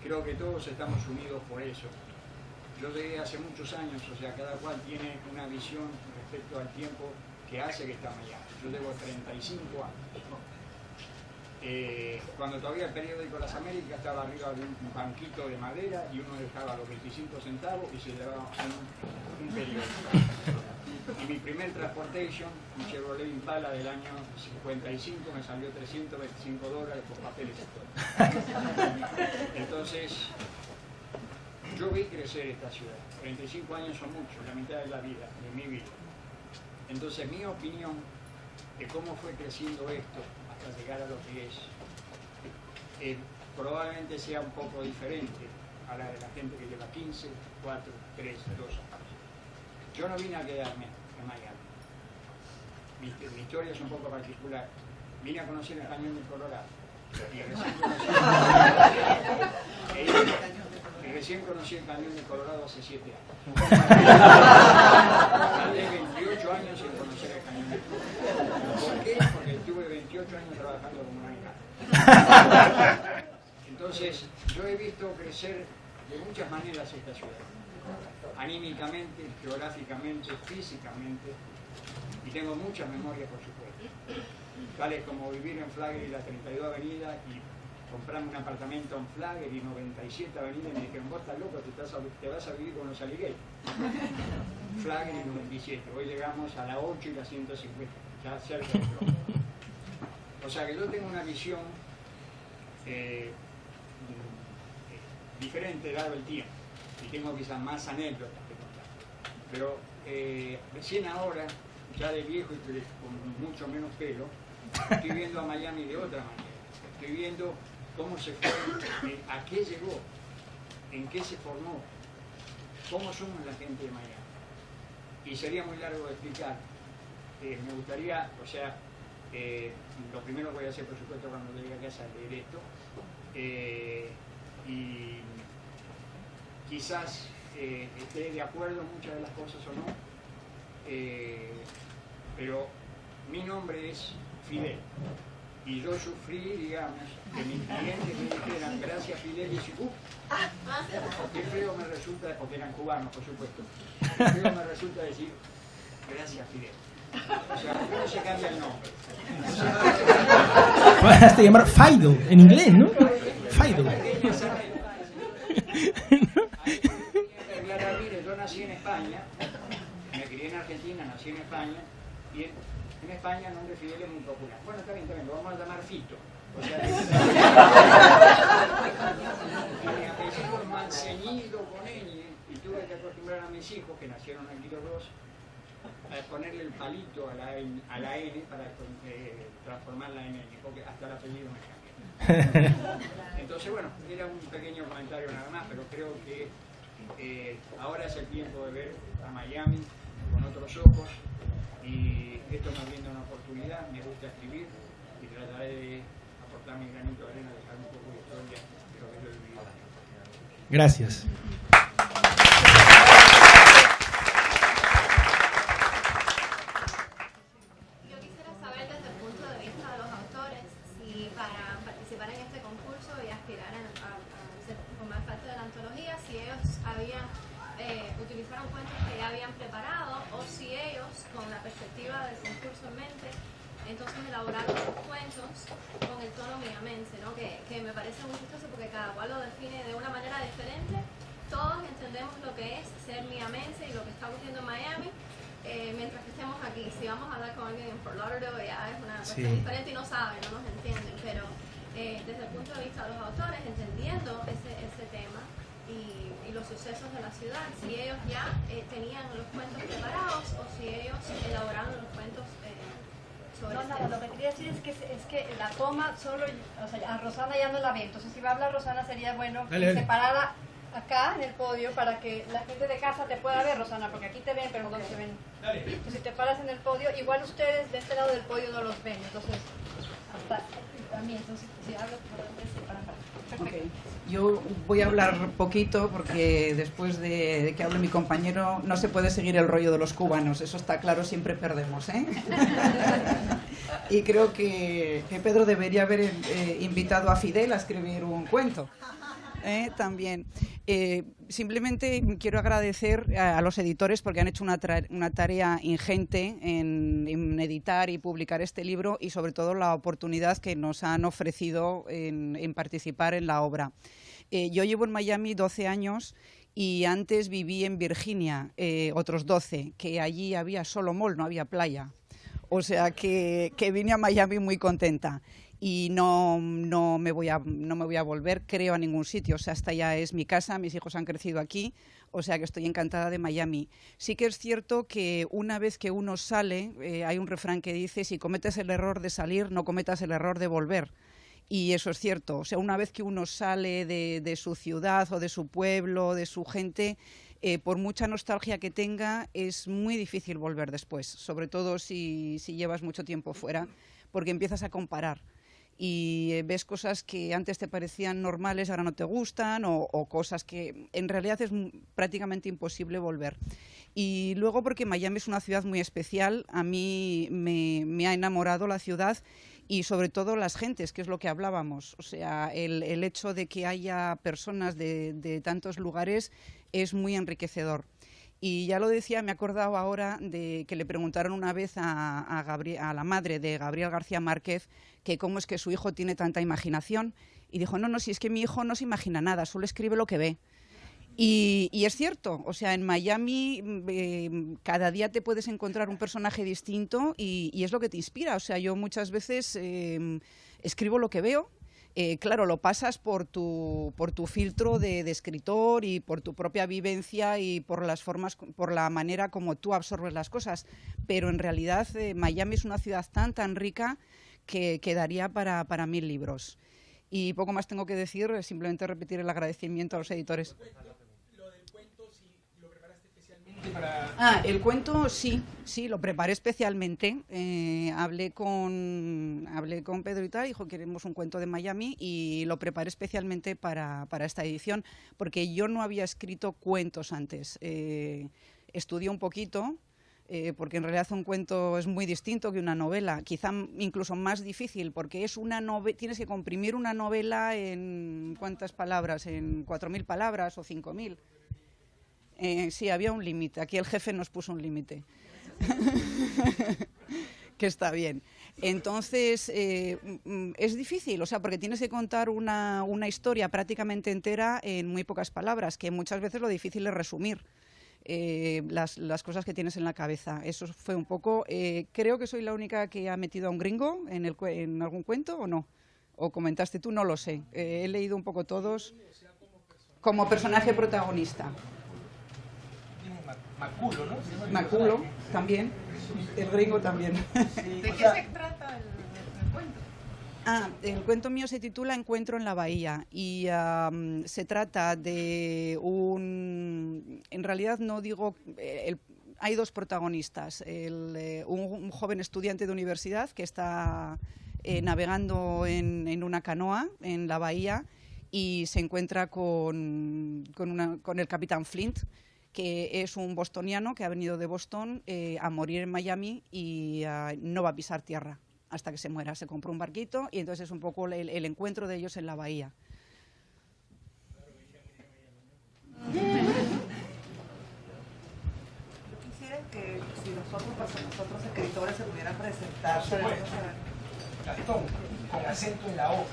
Creo que todos estamos unidos por eso. Yo llegué hace muchos años, o sea, cada cual tiene una visión respecto al tiempo que hace que está Miami. Yo llevo 35 años. Cuando todavía el periódico Las Américas estaba arriba de un banquito de madera y uno dejaba los 25 centavos y se llevaba un periódico. Y mi primer transportation, un Chevrolet Impala del año 55, me salió $325 por papeles y todo. Entonces, yo vi crecer esta ciudad. 35 años son muchos, la mitad de la vida, de mi vida. Entonces, mi opinión de cómo fue creciendo esto hasta llegar a lo que es, probablemente sea un poco diferente a la de la gente que lleva 15, 4, 3, 2 años. Yo no vine a quedarme en Miami. Mi historia es un poco particular. Vine a conocer el Cañón del Colorado. Y recién conocí el Cañón del Colorado hace 7 años. Tardé 28 años en conocer el Cañón del Colorado. ¿Por qué? Porque estuve 28 años trabajando como una hija. Entonces, yo he visto crecer de muchas maneras esta ciudad. Anímicamente, geográficamente, físicamente, y tengo muchas memorias, por supuesto, tales como vivir en Flagler y la 32 Avenida y comprarme un apartamento en Flagler y 97 Avenida, y me dijeron, vos estás loco, te vas a vivir con los alligators. Flagler y 97, hoy llegamos a la 8 y la 150, ya cerca de Florida. O sea que yo tengo una visión diferente dado el tiempo. Y tengo quizás más anécdotas que contar. Pero recién ahora, ya de viejo y con mucho menos pelo, estoy viendo a Miami de otra manera. Estoy viendo cómo se fue, a qué llegó, en qué se formó, cómo somos la gente de Miami. Y sería muy largo de explicar. Me gustaría, o sea, Lo primero que voy a hacer, por supuesto, cuando llegue a casa es leer esto. Y quizás esté de acuerdo en muchas de las cosas o no, pero mi nombre es Fidel. Y yo sufrí, digamos, que mis clientes me dijeran gracias Fidel, y dije, qué feo me resulta, porque eran cubanos, por supuesto, qué feo me resulta decir gracias Fidel. O sea, ¿por qué no se cambia el nombre? Vas a llamar Faido, en inglés, ¿no? Faido. Yo nací en España, me crié en Argentina, nací en España, y en España el nombre Fidel es muy popular. Bueno, está bien, lo vamos a llamar Fito. O sea, mi apellido es Manceñido con ñ, y tuve que acostumbrar a mis hijos, que nacieron aquí los dos, a ponerle el palito a la N para transformar la N, porque hasta el apellido me cambió. Entonces, bueno, era un pequeño comentario nada más, pero creo que ahora es el tiempo de ver a Miami con otros ojos, y esto nos brinda una oportunidad. Me gusta escribir y trataré de aportar mi granito de arena, dejar un poco de historia de lo que yo he vivido. Gracias. Yo quisiera saber desde el punto de vista de los autores si para participar en este concurso y aspirar a formar parte de la antología, si ellos utilizaron cuentos que ya habían preparado, o si ellos, con la perspectiva del concurso en mente, entonces elaboraron sus cuentos con el tono miamense, ¿no? Que me parece muy chistoso porque cada cual lo define de una manera diferente. Todos entendemos lo que es ser miamense y lo que está ocurriendo en Miami, mientras que estemos aquí. Si vamos a hablar con alguien en Fort Lauderdale, ya es una cosa diferente y no saben, no nos entienden, pero desde el punto de vista de los autores, entendiendo ese tema y los sucesos de la ciudad, si ellos ya tenían los cuentos preparados o si ellos elaboraron los cuentos sobre lo que quería decir es que la toma solo, o sea, a Rosana ya no la ve, entonces si va a hablar Rosana sería bueno separada acá en el podio para que la gente de casa te pueda ver, Rosana, porque aquí te ven pero no te ven. Entonces, si te paras en el podio, igual ustedes de este lado del podio no los ven, entonces hasta a mí, entonces si hablo para acá. Okay. Yo voy a hablar poquito porque después de que hable mi compañero no se puede seguir el rollo de los cubanos, eso está claro, siempre perdemos, ¿eh? Y creo que Pedro debería haber invitado a Fidel a escribir un cuento. También. Simplemente quiero agradecer a los editores porque han hecho una tarea ingente en editar y publicar este libro, y sobre todo la oportunidad que nos han ofrecido en participar en la obra. Yo llevo en Miami 12 años y antes viví en Virginia otros 12, que allí había solo mall, no había playa. O sea que vine a Miami muy contenta. Y no me voy a volver, creo, a ningún sitio. O sea, esta ya es mi casa, mis hijos han crecido aquí, o sea que estoy encantada de Miami. Sí que es cierto que una vez que uno sale, hay un refrán que dice, si cometes el error de salir, no cometas el error de volver. Y eso es cierto. O sea, una vez que uno sale de su ciudad o de su pueblo, de su gente, por mucha nostalgia que tenga, es muy difícil volver después, sobre todo si llevas mucho tiempo fuera, porque empiezas a comparar. Y ves cosas que antes te parecían normales, ahora no te gustan, o cosas que en realidad es prácticamente imposible volver. Y luego porque Miami es una ciudad muy especial, a mí me ha enamorado la ciudad y sobre todo las gentes, que es lo que hablábamos. O sea, el hecho de que haya personas de tantos lugares es muy enriquecedor. Y ya lo decía, me he acordado ahora de que le preguntaron una vez a la madre de Gabriel García Márquez que cómo es que su hijo tiene tanta imaginación. Y dijo, no, si es que mi hijo no se imagina nada, solo escribe lo que ve. Y es cierto, o sea, en Miami cada día te puedes encontrar un personaje distinto y es lo que te inspira. O sea, yo muchas veces escribo lo que veo. Claro, lo pasas por tu filtro de escritor y por tu propia vivencia y por las formas, por la manera como tú absorbes las cosas. Pero en realidad Miami es una ciudad tan rica que daría para 1000 libros. Y poco más tengo que decir, simplemente repetir el agradecimiento a los editores. Lo del cuento, si lo preparaste especialmente El cuento sí, lo preparé especialmente. Hablé con Pedro y tal, dijo queremos un cuento de Miami y lo preparé especialmente para esta edición porque yo no había escrito cuentos antes. Estudié un poquito porque en realidad un cuento es muy distinto que una novela, quizá incluso más difícil porque es una tienes que comprimir una novela en ¿cuántas palabras? En 4.000 palabras o 5.000. Sí, había un límite. Aquí el jefe nos puso un límite. Que está bien. Entonces, es difícil, o sea, porque tienes que contar una historia prácticamente entera en muy pocas palabras, que muchas veces lo difícil es resumir las cosas que tienes en la cabeza. Eso fue un poco... creo que soy la única que ha metido a un gringo en algún cuento, ¿o no? ¿O comentaste tú? No lo sé. He leído un poco todos como personaje protagonista. Maculo, ¿no? Maculo, también. El gringo también. ¿De qué se trata el cuento? El cuento mío se titula Encuentro en la Bahía y se trata de en realidad no digo... hay dos protagonistas. Un joven estudiante de universidad que está navegando en una canoa en la bahía y se encuentra con el capitán Flint, que es un bostoniano que ha venido de Boston a morir en Miami y no va a pisar tierra hasta que se muera. Se compró un barquito y entonces es un poco el encuentro de ellos en la bahía. Yo quisiera que si nosotros escritores se pudieran presentar. Gastón, con acento en la O.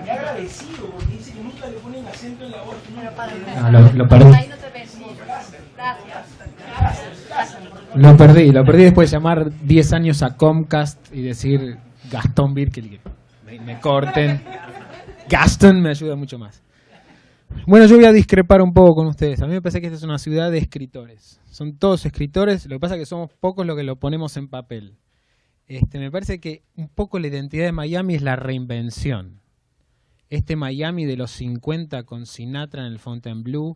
Me ha agradecido porque dice que nunca le ponen acento en la O. Lo perdí. Ahí no te ves. Gracias. Lo perdí después de llamar 10 años a Comcast y decir Gastón Birkel, que me corten. Gaston me ayuda mucho más. Bueno, yo voy a discrepar un poco con ustedes. A mí me parece que esta es una ciudad de escritores. Son todos escritores, lo que pasa es que somos pocos los que lo ponemos en papel. Me parece que un poco la identidad de Miami es la reinvención. Este Miami de los 50 con Sinatra en el Fontainebleau,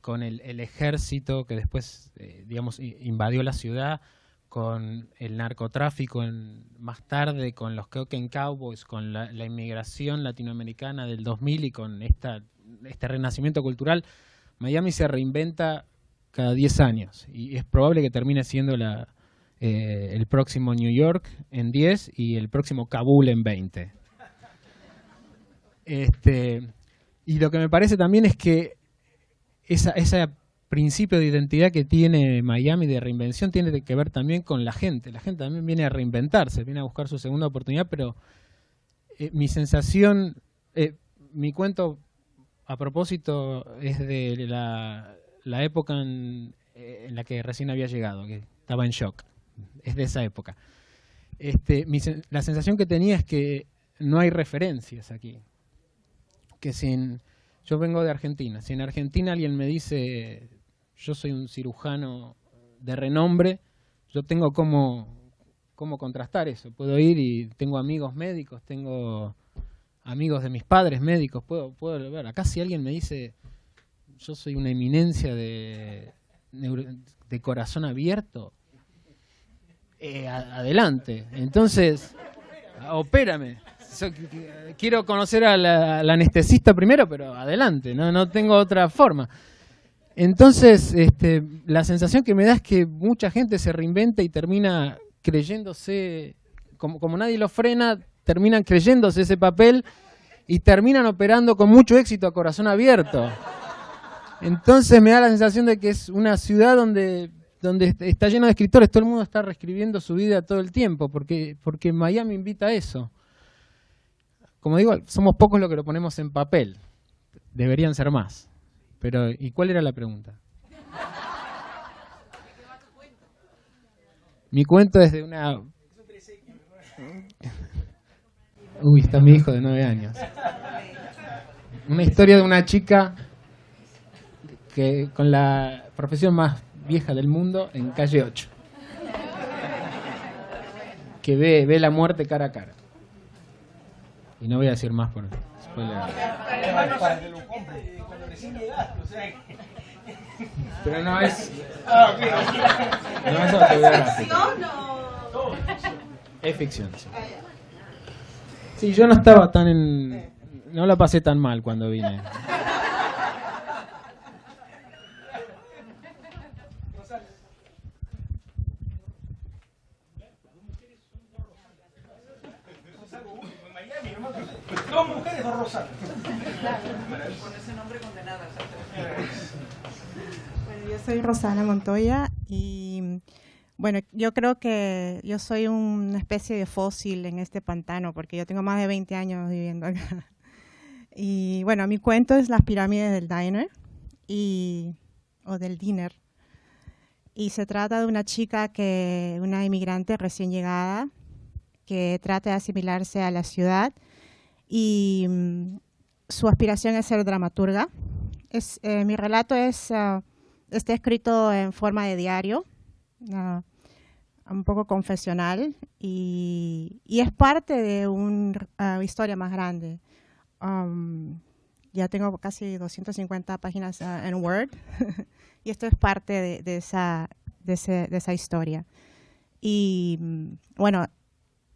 con el ejército que después digamos invadió la ciudad, con el narcotráfico más tarde, con los Cocaine Cowboys, con la inmigración latinoamericana del 2000 y con este renacimiento cultural. Miami se reinventa cada 10 años y es probable que termine siendo el próximo New York en 10 y el próximo Kabul en 20. Y lo que me parece también es que ese principio de identidad que tiene Miami de reinvención tiene que ver también con la gente. La gente también viene a reinventarse, viene a buscar su segunda oportunidad, pero mi sensación, mi cuento a propósito es de la época en la que recién había llegado, que estaba en shock. Es de esa época. La sensación que tenía es que no hay referencias aquí. Que yo vengo de Argentina. Si en Argentina alguien me dice yo soy un cirujano de renombre, yo tengo cómo contrastar eso. Puedo ir y tengo amigos médicos, tengo amigos de mis padres médicos, puedo ver. Acá si alguien me dice yo soy una eminencia de corazón abierto, adelante. Entonces, opérame. Quiero conocer al anestesista primero, pero adelante, no tengo otra forma. Entonces, la sensación que me da es que mucha gente se reinventa y termina creyéndose, como nadie lo frena, terminan creyéndose ese papel y terminan operando con mucho éxito a corazón abierto. Entonces me da la sensación de que es una ciudad donde está lleno de escritores, todo el mundo está reescribiendo su vida todo el tiempo, porque Miami invita a eso. Como digo, somos pocos los que lo ponemos en papel, deberían ser más. Pero, ¿y cuál era la pregunta? Mi cuento es de una... Uy, está mi hijo de 9 años. Una historia de una chica que con la profesión más vieja del mundo en calle 8. Que ve la muerte cara a cara. Y no voy a decir más por spoiler. Para que lo compre cuando recién llegaste, o sea, Pero no es... No es autobiográfico. Es ficción. Sí. Sí, yo no estaba tan en... No la pasé tan mal cuando vine. Dos mujeres, dos Rosales. Con ese nombre condenadas. Bueno, yo soy Rosana Montoya y bueno, yo creo que yo soy una especie de fósil en este pantano porque yo tengo más de 20 años viviendo acá. Y bueno, mi cuento es las pirámides del diner o del diner. Y se trata de una chica una inmigrante recién llegada que trata de asimilarse a la ciudad y su aspiración es ser dramaturga. Mi relato está escrito en forma de diario, un poco confesional y es parte de una historia más grande. Ya tengo casi 250 páginas en Word y esto es parte de esa historia. Y bueno,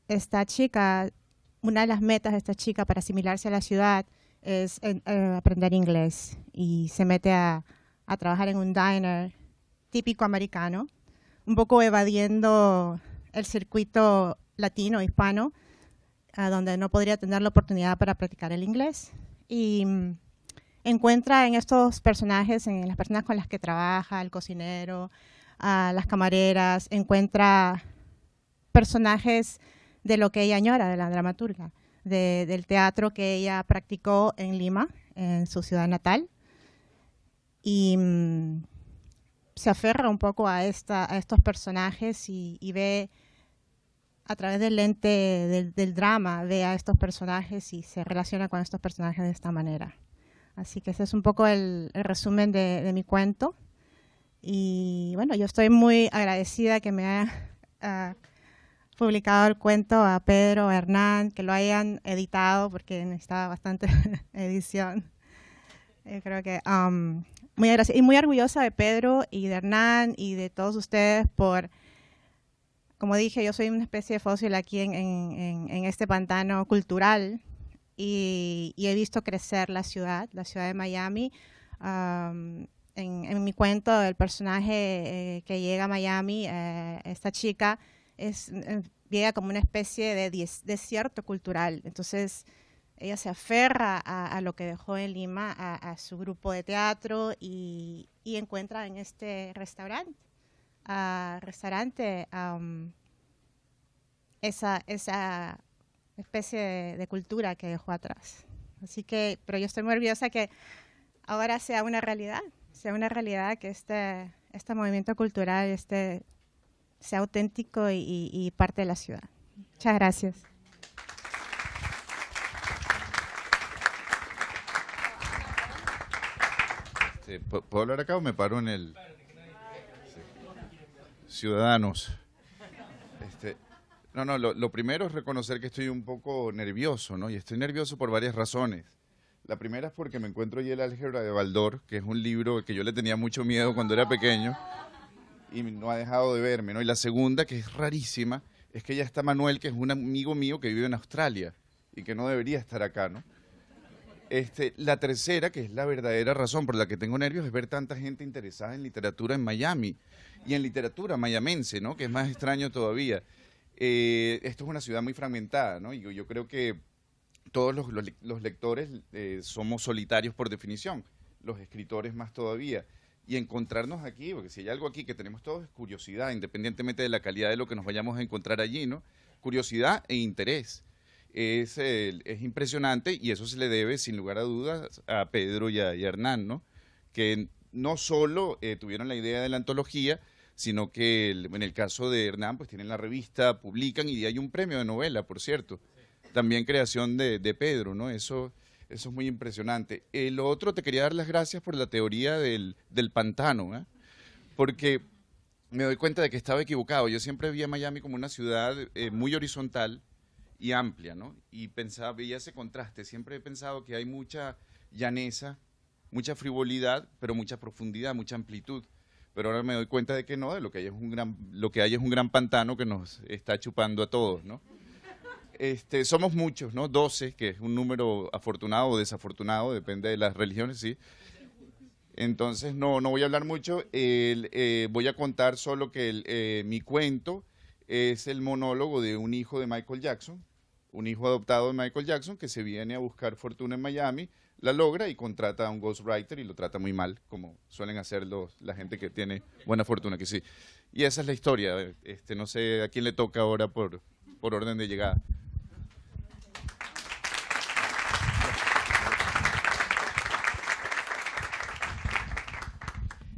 esta chica, una de las metas de esta chica para asimilarse a la ciudad es aprender inglés y se mete a trabajar en un diner típico americano, un poco evadiendo el circuito latino, hispano, donde no podría tener la oportunidad para practicar el inglés. Y encuentra en estos personajes, en las personas con las que trabaja, el cocinero, las camareras, encuentra personajes de lo que ella añora, de la dramaturga, del teatro que ella practicó en Lima, en su ciudad natal. Y se aferra un poco a estos personajes y ve a través del lente del drama, ve a estos personajes y se relaciona con estos personajes de esta manera. Así que ese es un poco el resumen de mi cuento. Y bueno, yo estoy muy agradecida que me haya publicado el cuento, a Pedro, a Hernán, que lo hayan editado porque necesitaba bastante edición. Creo que muy agradecida y muy orgullosa de Pedro y de Hernán y de todos ustedes por, como dije, yo soy una especie de fósil aquí en este pantano cultural y he visto crecer la ciudad de Miami. En mi cuento, el personaje que llega a Miami, esta chica, llega como una especie de desierto cultural. Entonces, ella se aferra a lo que dejó en Lima, a su grupo de teatro y encuentra en este restaurante esa especie de cultura que dejó atrás. Así que, pero yo estoy muy orgullosa que ahora sea una realidad que este movimiento cultural sea auténtico y parte de la ciudad. Muchas gracias. ¿Puedo hablar acá o me paro en el...? Sí. Ciudadanos. No, lo primero es reconocer que estoy un poco nervioso, ¿no? Y estoy nervioso por varias razones. La primera es porque me encuentro allí el álgebra de Baldor, que es un libro que yo le tenía mucho miedo cuando era pequeño y no ha dejado de verme, ¿no? Y la segunda, que es rarísima, es que ya está Manuel, que es un amigo mío que vive en Australia y que no debería estar acá, ¿no? La tercera, que es la verdadera razón por la que tengo nervios, es ver tanta gente interesada en literatura en Miami y en literatura mayamense, ¿no? Que es más extraño todavía. Esto es una ciudad muy fragmentada, ¿no? Y yo creo que todos los lectores somos solitarios por definición, los escritores más todavía. Y encontrarnos aquí, porque si hay algo aquí que tenemos todos es curiosidad, independientemente de la calidad de lo que nos vayamos a encontrar allí, ¿no? Curiosidad e interés. Es impresionante y eso se le debe, sin lugar a dudas, a Pedro y a Hernán, ¿no? Que no solo tuvieron la idea de la antología, sino que en el caso de Hernán, pues tienen la revista, publican y hay un premio de novela, por cierto. También creación de Pedro, ¿no? Eso es muy impresionante. Lo otro, te quería dar las gracias por la teoría del pantano, ¿eh? Porque me doy cuenta de que estaba equivocado. Yo siempre vi a Miami como una ciudad muy horizontal y amplia, ¿no? Y veía ese contraste. Siempre he pensado que hay mucha llaneza mucha frivolidad, pero mucha profundidad, mucha amplitud. Pero ahora me doy cuenta de que no, de lo que hay es un gran pantano que nos está chupando a todos, ¿no? Somos muchos, ¿no? 12, que es un número afortunado o desafortunado, depende de las religiones, sí. Entonces no voy a hablar mucho, voy a contar solo que mi cuento es el monólogo de un hijo de Michael Jackson, un hijo adoptado de Michael Jackson que se viene a buscar fortuna en Miami, la logra y contrata a un ghostwriter y lo trata muy mal, como suelen hacer la gente que tiene buena fortuna, que sí. Y esa es la historia, no sé a quién le toca ahora por orden de llegada.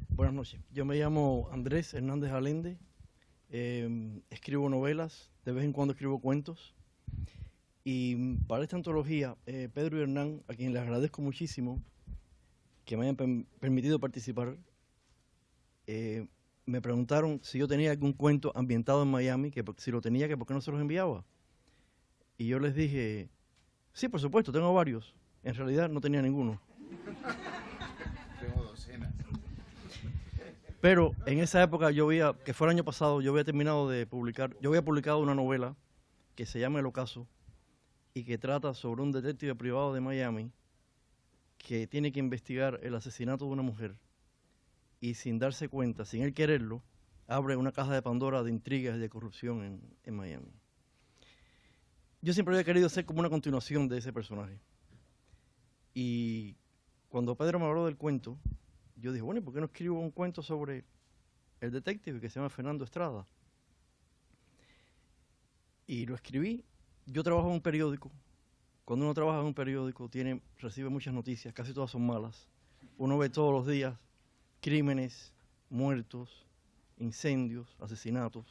Buenas noches, yo me llamo Andrés Hernández Allende, escribo novelas, de vez en cuando escribo cuentos, y para esta antología, Pedro y Hernán, a quien les agradezco muchísimo que me hayan permitido participar, me preguntaron si yo tenía algún cuento ambientado en Miami, que si lo tenía, que por qué no se los enviaba. Y yo les dije, sí, por supuesto, tengo varios. En realidad no tenía ninguno. Tengo docenas. Pero en esa época que fue el año pasado, yo había terminado de publicar, yo había publicado una novela que se llama El Ocaso y que trata sobre un detective privado de Miami que tiene que investigar el asesinato de una mujer y sin darse cuenta, sin él quererlo, abre una caja de Pandora de intrigas y de corrupción en Miami. Yo siempre había querido hacer como una continuación de ese personaje. Y cuando Pedro me habló del cuento, yo dije, bueno, ¿y por qué no escribo un cuento sobre el detective que se llama Fernando Estrada? Y lo escribí. Yo trabajo en un periódico. Cuando uno trabaja en un periódico, recibe muchas noticias, casi todas son malas. Uno ve todos los días crímenes, muertos, incendios, asesinatos.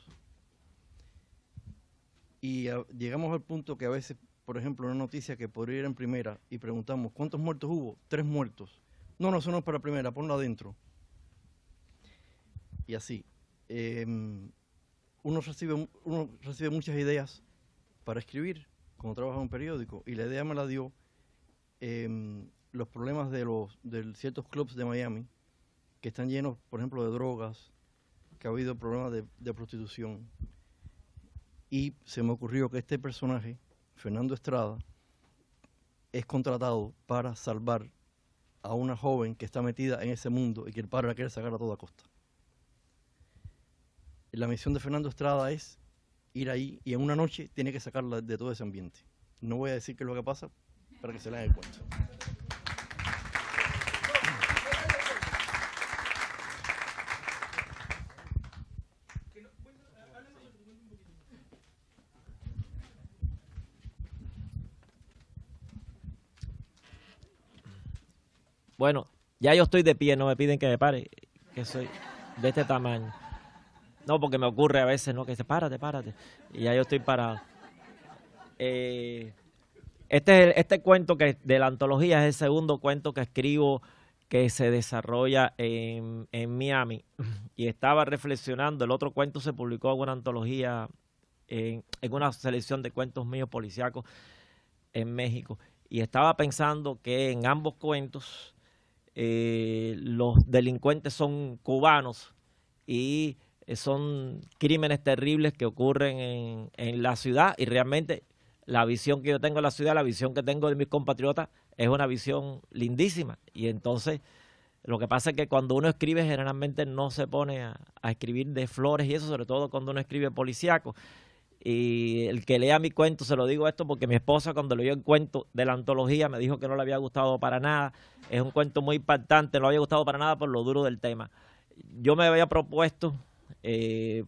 Y llegamos al punto que a veces, por ejemplo, una noticia que podría ir en primera y preguntamos, ¿cuántos muertos hubo? 3 muertos. No, eso no es para primera, ponlo adentro. Y así. Uno recibe muchas ideas para escribir cuando trabaja en un periódico. Y la idea me la dio los problemas de ciertos clubs de Miami que están llenos, por ejemplo, de drogas, que ha habido problemas de prostitución. Y se me ocurrió que este personaje, Fernando Estrada, es contratado para salvar a una joven que está metida en ese mundo y que el padre la quiere sacar a toda costa. La misión de Fernando Estrada es ir ahí y en una noche tiene que sacarla de todo ese ambiente. No voy a decir qué es lo que pasa para que se lean el cuento. Bueno, ya yo estoy de pie, no me piden que me pare, que soy de este tamaño. No, porque me ocurre a veces, ¿no? Que dice, párate. Y ya yo estoy parado. Este cuento que de la antología es el segundo cuento que escribo que se desarrolla en Miami. Y estaba reflexionando, el otro cuento se publicó en una antología, en una selección de cuentos míos policíacos en México. Y estaba pensando que en ambos cuentos los delincuentes son cubanos y son crímenes terribles que ocurren en la ciudad, y realmente la visión que yo tengo de la ciudad, la visión que tengo de mis compatriotas es una visión lindísima. Y entonces lo que pasa es que cuando uno escribe generalmente no se pone a escribir de flores y eso, sobre todo cuando uno escribe policíaco. Y el que lea mi cuento, se lo digo esto porque mi esposa cuando leyó el cuento de la antología me dijo que no le había gustado para nada. Es un cuento muy impactante, no le había gustado para nada por lo duro del tema. Yo me había propuesto,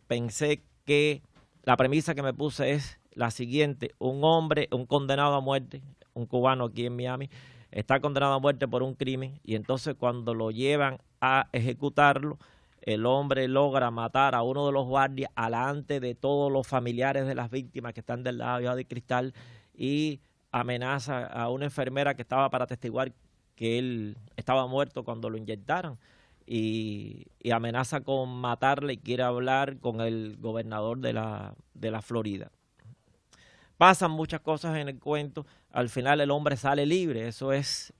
pensé que la premisa que me puse es la siguiente: un hombre, un condenado a muerte, un cubano aquí en Miami, está condenado a muerte por un crimen, y entonces cuando lo llevan a ejecutarlo, el hombre logra matar a uno de los guardias alante de todos los familiares de las víctimas que están del lado de cristal, y amenaza a una enfermera que estaba para atestiguar que él estaba muerto cuando lo inyectaron, y amenaza con matarle y quiere hablar con el gobernador de la Florida. Pasan muchas cosas en el cuento. Al final el hombre sale libre. Eso es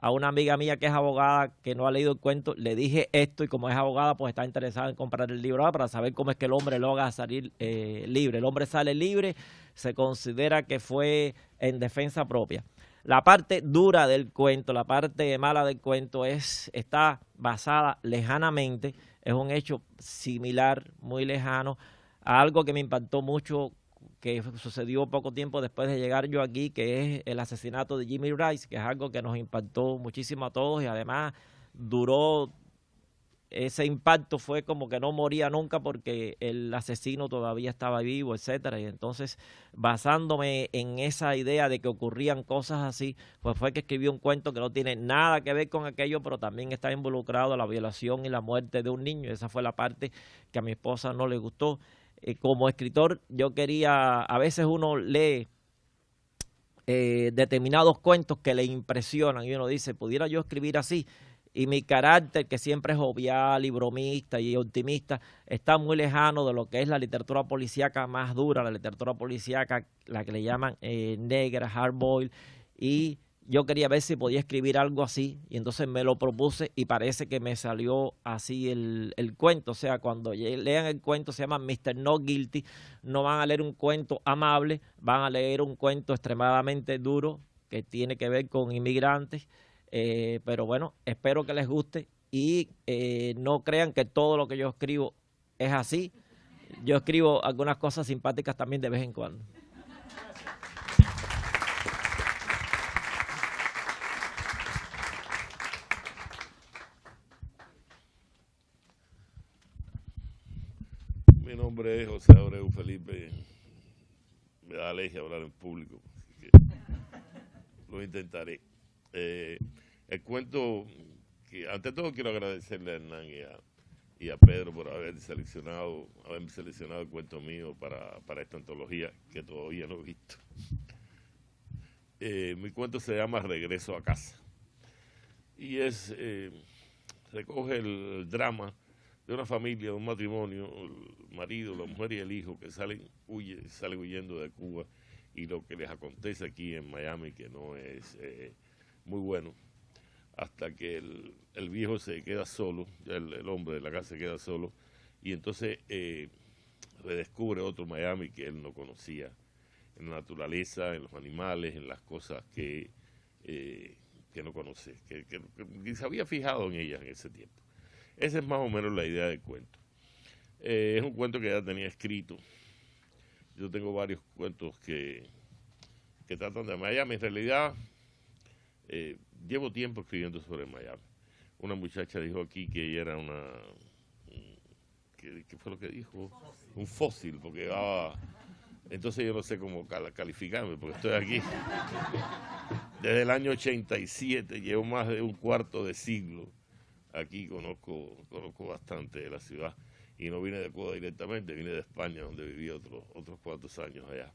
a una amiga mía que es abogada, que no ha leído el cuento, le dije esto y como es abogada, pues está interesada en comprar el libro para saber cómo es que el hombre logra salir libre. El hombre sale libre, se considera que fue en defensa propia. La parte dura del cuento, la parte mala del cuento está basada lejanamente, es un hecho similar, muy lejano, a algo que me impactó mucho, que sucedió poco tiempo después de llegar yo aquí, que es el asesinato de Jimmy Rice, que es algo que nos impactó muchísimo a todos y además ese impacto fue como que no moría nunca porque el asesino todavía estaba vivo, etcétera. Y entonces, basándome en esa idea de que ocurrían cosas así, pues fue que escribí un cuento que no tiene nada que ver con aquello, pero también está involucrado la violación y la muerte de un niño. Esa fue la parte que a mi esposa no le gustó. Como escritor, yo quería, a veces uno lee determinados cuentos que le impresionan y uno dice, pudiera yo escribir así, y mi carácter, que siempre es jovial y bromista y optimista, está muy lejano de lo que es la literatura policíaca más dura, la literatura policíaca, la que le llaman negra, hardboiled, y yo quería ver si podía escribir algo así, y entonces me lo propuse y parece que me salió así el cuento. O sea, cuando lean el cuento, se llama Mr. No Guilty, no van a leer un cuento amable, van a leer un cuento extremadamente duro que tiene que ver con inmigrantes, pero bueno, espero que les guste y no crean que todo lo que yo escribo es así. Yo escribo algunas cosas simpáticas también de vez en cuando. Mi nombre es José Abreu Felipe. Me da alergia hablar en público, así que lo intentaré. El cuento, que ante todo quiero agradecerle a Hernán y a Pedro por haberme seleccionado el cuento mío para esta antología que todavía no he visto. Mi cuento se llama Regreso a casa y recoge el drama de una familia, de un matrimonio, el marido, la mujer y el hijo que salen huyendo de Cuba y lo que les acontece aquí en Miami, que no es muy bueno, hasta que el viejo se queda solo, el hombre de la casa se queda solo, y entonces redescubre otro Miami que él no conocía, en la naturaleza, en los animales, en las cosas que no conoce, que se había fijado en ellas en ese tiempo. Esa es más o menos la idea del cuento. Es un cuento que ya tenía escrito. Yo tengo varios cuentos que tratan de Miami. En realidad, llevo tiempo escribiendo sobre Miami. Una muchacha dijo aquí que ella era ¿qué fue lo que dijo? Un fósil, porque entonces yo no sé cómo calificarme, porque estoy aquí. Desde el año 87, llevo más de un cuarto de siglo. Aquí conozco bastante de la ciudad y no vine de Cuba directamente, vine de España, donde viví otros cuantos años allá.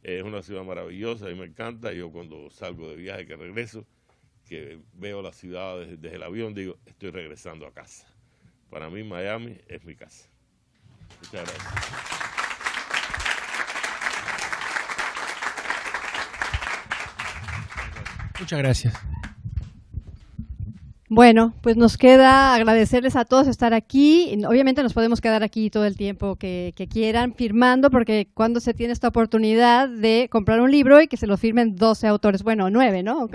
Es una ciudad maravillosa y me encanta. Yo cuando salgo de viaje, que regreso, que veo la ciudad desde el avión, digo, estoy regresando a casa. Para mí Miami es mi casa. Muchas gracias. Muchas gracias. Bueno, pues nos queda agradecerles a todos estar aquí. Obviamente nos podemos quedar aquí todo el tiempo que quieran firmando, porque cuando se tiene esta oportunidad de comprar un libro y que se lo firmen 12 autores, bueno, 9, ¿no?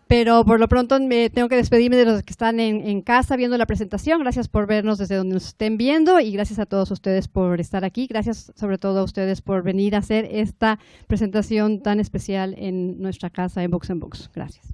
Pero por lo pronto me tengo que despedirme de los que están en casa viendo la presentación. Gracias por vernos desde donde nos estén viendo y gracias a todos ustedes por estar aquí. Gracias sobre todo a ustedes por venir a hacer esta presentación tan especial en nuestra casa en Books and Books. Gracias.